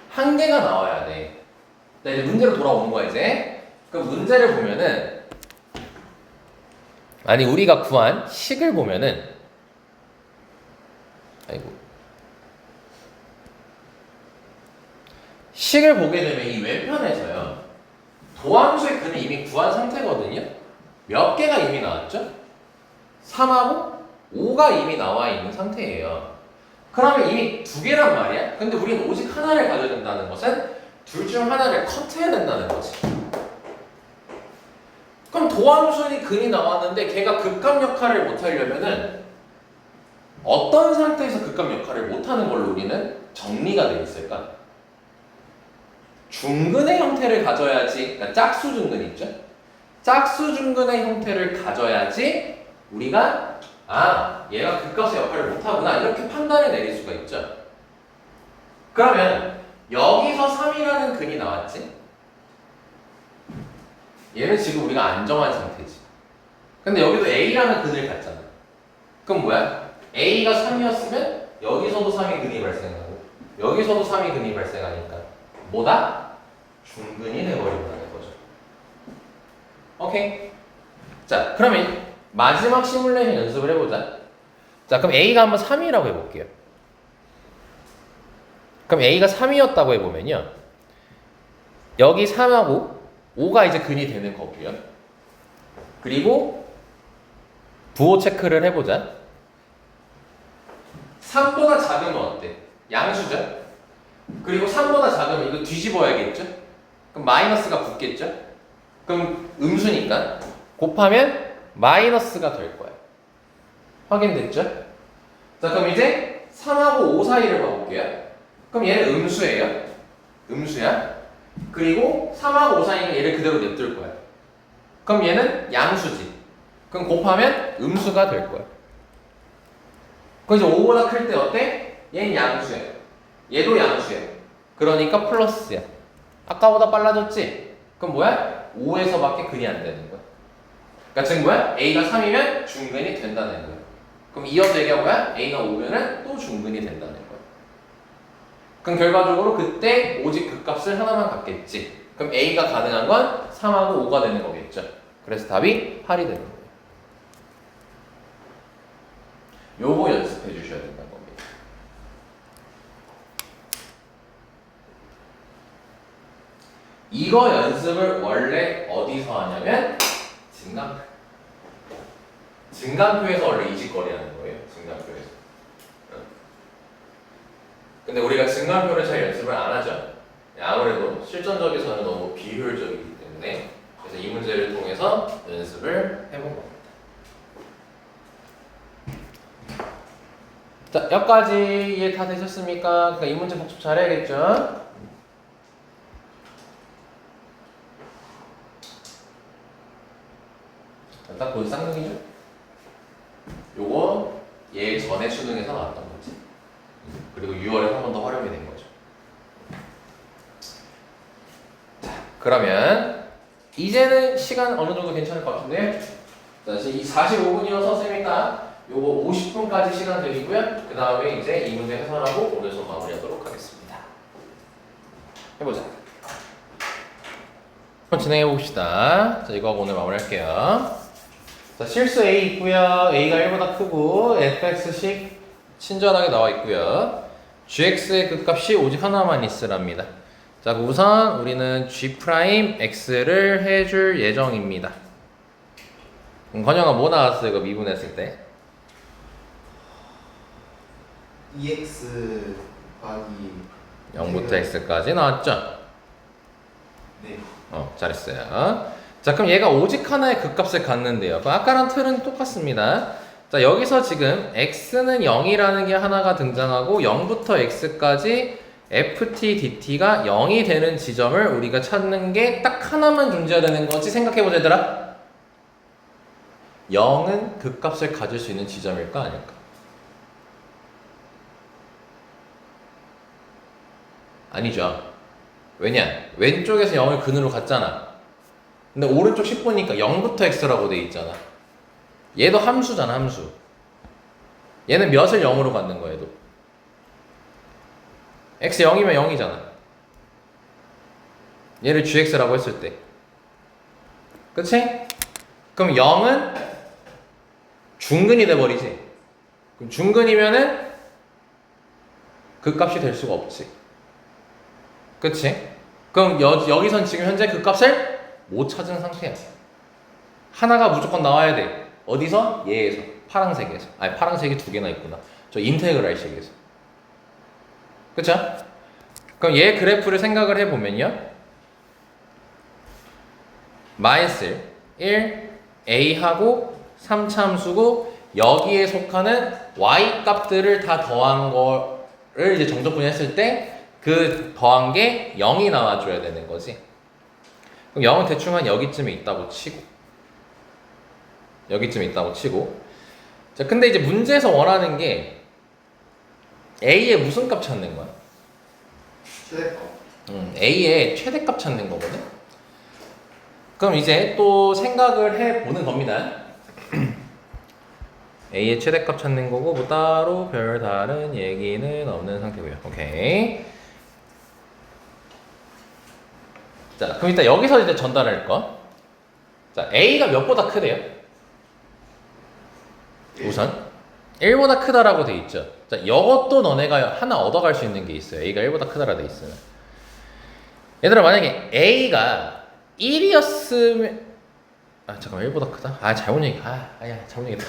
한 개가 나와야 돼. 자, 이제 문제로 돌아오는 거야, 이제. 그럼 문제를 보면은, 아니, 우리가 구한 식을 보면은, 아이고. 식을 보게 되면 이 왼편에서요. 도함수의 근을 이미 구한 상태거든요. 몇 개가 이미 나왔죠? 3하고 5가 이미 나와 있는 상태예요. 그러면 이미 2개란 말이야. 근데 우리는 오직 하나를 가져야 된다는 것은 둘 중 하나를 컷해야 된다는 거지. 그럼 도함수의 근이 나왔는데 걔가 극값 역할을 못하려면은 어떤 상태에서 극값 역할을 못하는 걸로 우리는 정리가 되어 있을까? 중근의 형태를 가져야지, 그러니까 짝수 중근 있죠? 짝수 중근의 형태를 가져야지 우리가 얘가 극값의 역할을 못하구나 이렇게 판단을 내릴 수가 있죠. 그러면 여기서 3이라는 근이 나왔지? 얘는 지금 우리가 안정한 상태지. 근데 여기도 A라는 근을 갖잖아. 그럼 뭐야? A가 3이었으면 여기서도 3의 근이 발생하고 여기서도 3의 근이 발생하니까 뭐다? 중근이 돼버린다는 거죠. 오케이? 자, 그러면 마지막 시뮬레이션 연습을 해보자. 자, 그럼 A가 한번 3이라고 해볼게요. 그럼 A가 3이었다고 해보면요. 여기 3하고 5가 이제 근이 되는 거고요. 그리고 부호 체크를 해보자. 3보다 작으면 어때? 양수죠? 그리고 3보다 작으면 이거 뒤집어야겠죠? 그럼 마이너스가 붙겠죠? 그럼 음수니까 곱하면 마이너스가 될 거야. 확인됐죠? 자, 그럼 이제 3하고 5 사이를 봐볼게요. 그럼 얘는 음수예요. 음수야. 그리고 3하고 5 사이는 얘를 그대로 냅둘 거야. 그럼 얘는 양수지. 그럼 곱하면 음수가 될 거야. 그럼 이제 5보다 클 때 어때? 얘는 양수야. 얘도 양수야. 그러니까 플러스야. 아까보다 빨라졌지? 그럼 뭐야? 5에서밖에 근이 안 되는 거야. 그러니까 지금 뭐야? A가 3이면 중근이 된다는 거야. 그럼 이어서 얘기한 거야? A가 5면은 또 중근이 된다는 거야. 그럼 결과적으로 그때 오직 극값을 하나만 갖겠지. 그럼 A가 가능한 건 3하고 5가 되는 거겠죠. 그래서 답이 8이 되는 거예요. 요거 연습해 주셔야 된다는 겁니다. 이거 연습을 원래 어디서 하냐면 증강표. 증강표에서 원래 이 짓거리 하는 거예요. 증강표에서. 근데 우리가 증강표를 잘 연습을 안 하죠. 아무래도 실전적에서는 너무 비효율적이기 때문에 그래서 이 문제를 통해서 연습을 해본 겁니다. 자, 여기까지 이해 다 되셨습니까? 그러니까 이 문제 복습 잘해야겠죠? 딱 보기 쌍둥이죠? 요거 얘 전에 수능에서 나왔던 거지. 그리고 6월에 한 번 더 활용이 된 거죠. 자, 그러면 이제는 시간 어느 정도 괜찮을 것 같은데, 자, 지금 이 45분이어서 쌤이니까 요거 50분까지 시간 드리고요. 그 다음에 이제 이 문제 해설하고 오늘 수업 마무리하도록 하겠습니다. 해보자. 한번 진행해 봅시다. 자, 이거 하고 오늘 마무리할게요. 자, 실수 A 있고요. A가 1보다 크고 fx식 친절하게 나와 있고요. gx의 극값이 오직 하나만 있으랍니다. 자, 우선 우리는 g'x를 해줄 예정입니다. 건영아 뭐 나왔어 이거 미분했을 때?
EX 곱하기
0부터 x까지 나왔죠?
네.
잘했어요. 자, 그럼 얘가 오직 하나의 극값을 갖는데요. 아까랑 틀은 똑같습니다. 자, 여기서 지금 x는 0이라는 게 하나가 등장하고 0부터 x까지 ft dt가 0이 되는 지점을 우리가 찾는 게 딱 하나만 존재하는 거지. 생각해보자 얘들아. 0은 극값을 가질 수 있는 지점일까 아닐까? 아니죠. 왜냐? 왼쪽에서 0을 근으로 갔잖아. 근데 오른쪽 10보니까 0부터 x라고 돼 있잖아. 얘도 함수잖아, 함수. 얘는 몇을 0으로 갖는 거야, 얘도. x 0이면 0이잖아. 얘를 gx라고 했을 때. 그치? 그럼 0은 중근이 돼버리지. 그럼 중근이면은 그 값이 될 수가 없지. 그치? 그럼 여기선 지금 현재 그 값을 못 찾은 상태야. 하나가 무조건 나와야 돼. 어디서? 얘에서. 파란색에서. 아니, 파란색이 두 개나 있구나. 저 인테그랄식에서. 그쵸? 그럼 얘 그래프를 생각을 해보면요. 마이너스 1, A하고 3참수고 여기에 속하는 Y 값들을 다 더한 거를 이제 정적분했을 때 그 더한 게 0이 나와줘야 되는 거지. 그럼 0은 대충 한 여기쯤에 있다고 치고 여기쯤에 있다고 치고 자, 근데 이제 문제에서 원하는 게 A의 무슨 값 찾는 거야?
최대값.
A의 최대값 찾는 거거든? 그럼 이제 또 생각을 해보는 겁니다. A의 최대값 찾는 거고 뭐 따로 별다른 얘기는 없는 상태고요. 오케이. 자, 그럼 일단 여기서 이제 전달할 거. 자, A가 몇보다 크대요? 우선 1보다 크다라고 돼 있죠. 자, 이것도 너네가 하나 얻어갈 수 있는 게 있어요. A가 1보다 크다라 돼 있으면. 얘들아, 만약에 A가 1이었으면 잠깐만, 1보다 크다? 잘못 얘기. 잘못 얘기했다.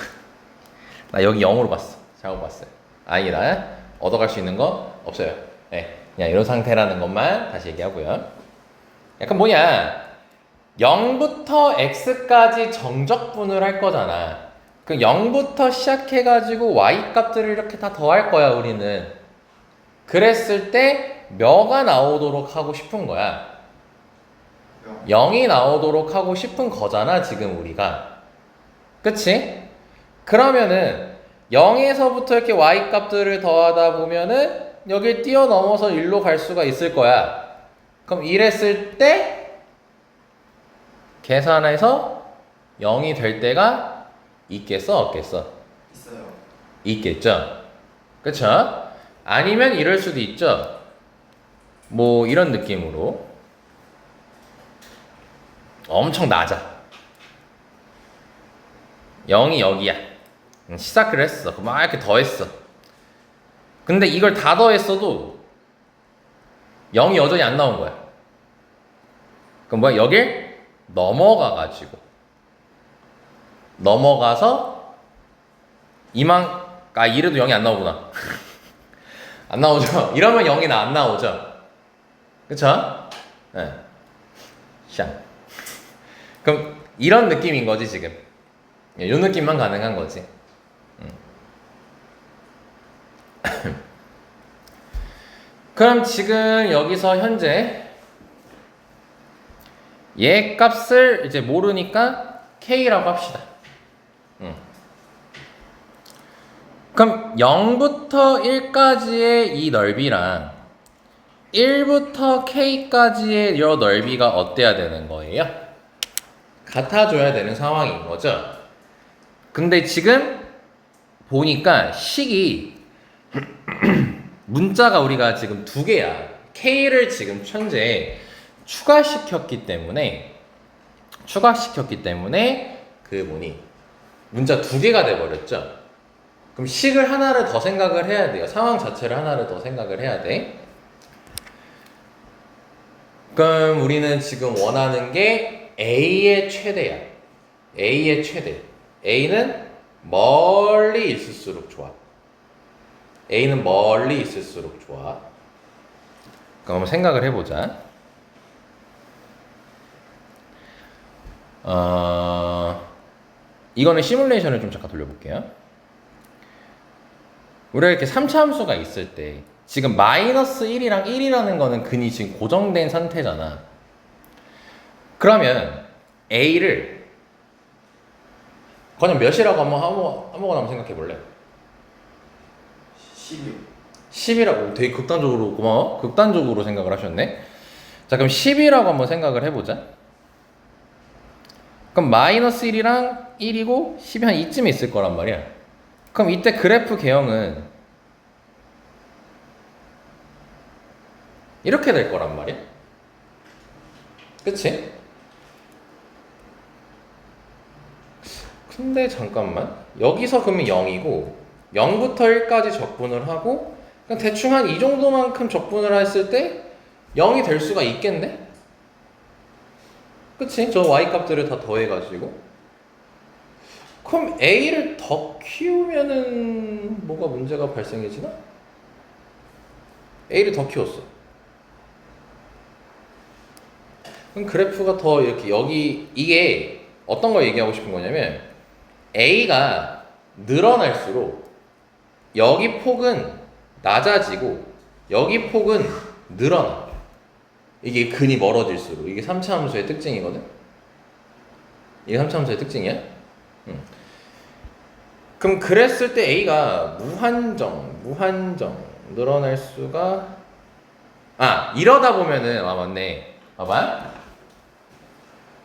나 여기 0으로 봤어. 잘못 봤어요. 아니다. 얻어갈 수 있는 거 없어요. 네, 그냥 이런 상태라는 것만 다시 얘기하고요. 약간 뭐냐, 0부터 x까지 정적분을 할 거잖아. 그 0부터 시작해가지고 y 값들을 이렇게 다 더할 거야, 우리는. 그랬을 때 몇가 나오도록 하고 싶은 거야. 0이 나오도록 하고 싶은 거잖아, 지금 우리가. 그치? 그러면은 0에서부터 이렇게 y 값들을 더하다 보면은 여길 뛰어넘어서 1로 갈 수가 있을 거야. 그럼 이랬을 때 계산해서 0이 될 때가 있겠어 없겠어?
있어요.
있겠죠. 그쵸? 아니면 이럴 수도 있죠. 뭐 이런 느낌으로 엄청 낮아. 0이 여기야. 시작을 했어. 막 이렇게 더했어. 근데 이걸 다 더했어도 0이 여전히 안 나온 거야. 그럼 뭐야? 여길 넘어가가지고 넘어가서 이래도 0이 안 나오구나. 안 나오죠? 이러면 0이 안 나오죠? 그쵸? 네. 샹. 그럼 이런 느낌인 거지 지금. 이 느낌만 가능한 거지. 그럼 지금 여기서 현재 얘 값을 이제 모르니까 K라고 합시다. 그럼 0부터 1까지의 이 넓이랑 1부터 K까지의 이 넓이가 어때야 되는 거예요? 같아져야 되는 상황인 거죠. 근데 지금 보니까 식이 문자가 우리가 지금 두 개야. K를 지금 현재 추가시켰기 때문에 그 문자 두 개가 돼버렸죠. 그럼 식을 하나를 더 생각을 해야 돼요. 상황 자체를 하나를 더 생각을 해야 돼. 그럼 우리는 지금 원하는 게 A의 최대야. A의 최대. A는 멀리 있을수록 좋아. A는 멀리 있을수록 좋아. 그럼 한번 생각을 해보자. 이거는 시뮬레이션을 좀 잠깐 돌려볼게요. 우리가 이렇게 3차 함수가 있을 때 지금 마이너스 1이랑 1이라는 거는 근이 지금 고정된 상태잖아. 그러면 A를 그냥 몇이라고 아무거나 한번 생각해 볼래?
10이요.
10이라고 되게 극단적으로 고마워. 극단적으로 생각을 하셨네. 자, 그럼 10이라고 한번 생각을 해보자. 그럼 마이너스 1이랑 1이고 10이 한 이쯤에 있을 거란 말이야. 그럼 이때 그래프 개형은 이렇게 될 거란 말이야. 그치? 근데 잠깐만, 여기서 그러면 0이고 0부터 1까지 적분을 하고 그냥 대충 한 이 정도만큼 적분을 했을 때 0이 될 수가 있겠네? 그치? 저 y값들을 다 더해가지고. 그럼 a를 더 키우면은 뭐가 문제가 발생해지나? a를 더 키웠어. 그럼 그래프가 더 이렇게 이게 어떤 걸 얘기하고 싶은 거냐면 a가 늘어날수록 여기 폭은 낮아지고 여기 폭은 늘어나. 이게 근이 멀어질수록. 이게 3차 함수의 특징이거든. 이게 3차 함수의 특징이야. 그럼 그랬을 때 a가 무한정 늘어날 수가 이러다 보면은 맞네. 봐봐.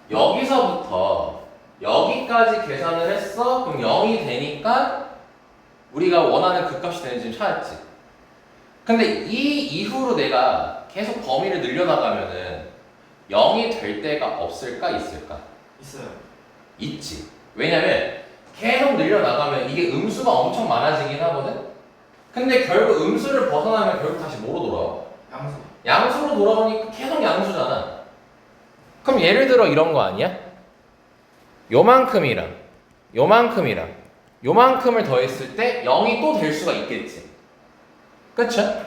여기서부터 여기까지 계산을 했어. 그럼 0이 되니까 우리가 원하는 그 값이 되는지 찾았지. 근데 이 이후로 내가 계속 범위를 늘려나가면은 0이 될 때가 없을까 있을까?
있어요.
있지. 왜냐면 계속 늘려나가면 이게 음수가 엄청 많아지긴 하거든? 근데 결국 음수를 벗어나면 결국 다시 뭐로 돌아와?
양수.
양수로 돌아오니까 계속 양수잖아. 그럼 예를 들어 이런 거 아니야? 요만큼이랑 요만큼을 더했을 때 0이 또 될 수가 있겠지. 그쵸?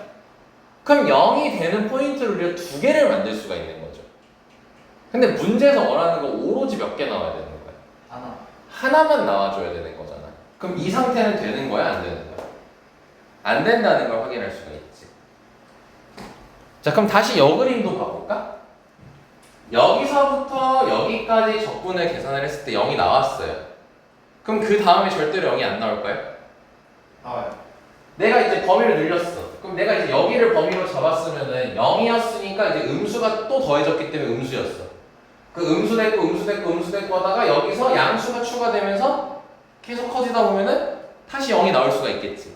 그럼 0이 되는 포인트를 우리가 두 개를 만들 수가 있는 거죠. 근데 문제에서 원하는 거 오로지 몇 개 나와야 되는 거야?
하나.
하나만 나와줘야 되는 거잖아. 그럼 이 상태는 되는 거야? 안 되는 거야? 안 된다는 걸 확인할 수가 있지. 자, 그럼 다시 여 그림도 봐볼까? 여기서부터 여기까지 적분을 계산을 했을 때 0이 나왔어요. 그럼 그 다음에 절대로 0이 안 나올 거예요?
나와요.
내가 이제 범위를 늘렸어. 그럼 내가 이제 여기를 범위로 잡았으면은 0이었으니까 이제 음수가 또 더해졌기 때문에 음수였어. 그 음수됐고 하다가 여기서 양수가 추가되면서 계속 커지다 보면은 다시 0이 나올 수가 있겠지.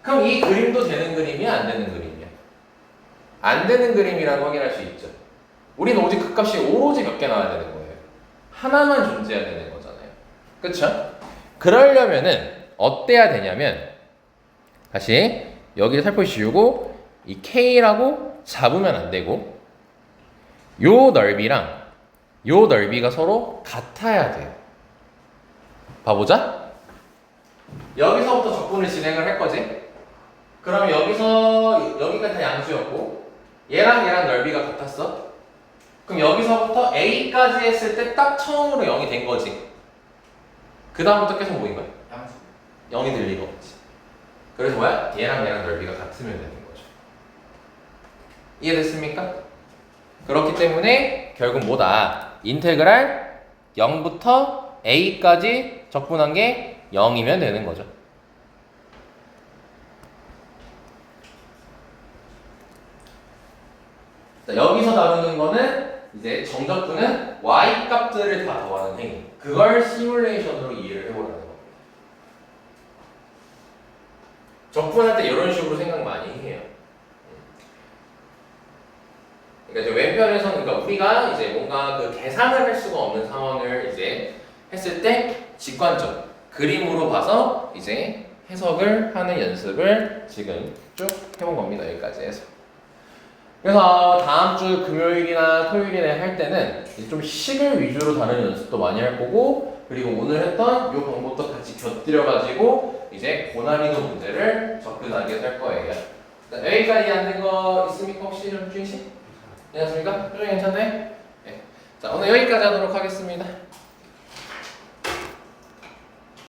그럼 이 그림도 되는 그림이야, 안 되는 그림이야? 안 되는 그림이라고 확인할 수 있죠. 우리는 오직 그 값이 오로지 몇 개 나와야 되는 거예요. 하나만 존재해야 되는 거잖아요. 그쵸? 그러려면은 어때야 되냐면 다시 여기를 살포시 지우고 이 K라고 잡으면 안 되고 요 넓이랑 요 넓이가 서로 같아야 돼요. 봐보자. 여기서부터 적분을 진행을 할 거지. 그럼 여기가 다 양수였고 얘랑 얘랑 넓이가 같았어. 그럼 여기서부터 A까지 했을 때 딱 처음으로 0이 된 거지. 그 다음부터 계속 뭐인 거야?
양수.
0이 될 리가 없지. 그래서 뭐야? 얘랑 넓이가 같으면 되는 거죠. 이해됐습니까? 그렇기 때문에 결국 뭐다? 인테그랄 0부터 A까지 적분한 게 0이면 되는 거죠. 자, 여기서 다루는 거는 이제 정적분은 y 값들을 다 더하는 행위. 그걸 시뮬레이션으로 이해를 해보라는 겁니다. 적분할 때 이런 식으로 생각 많이 해요. 그러니까 이제 왼편에서는 그러니까 우리가 이제 뭔가 그 계산을 할 수가 없는 상황을 이제 했을 때 직관적 그림으로 봐서 이제 해석을 하는 연습을 지금 쭉 해본 겁니다. 여기까지 해서. 그래서 다음 주 금요일이나 토요일이나 할 때는 이제 좀 식을 위주로 다루는 연습도 많이 할 거고, 그리고 오늘 했던 이 방법도 같이 곁들여가지고 이제 고난이도 문제를 접근하게 될 거예요. 자, 여기까지 안 된 거 있습니까? 혹시 좀 주인 씨? 괜찮습니까? 표정이 괜찮나요? 네. 자, 오늘 여기까지 하도록 하겠습니다.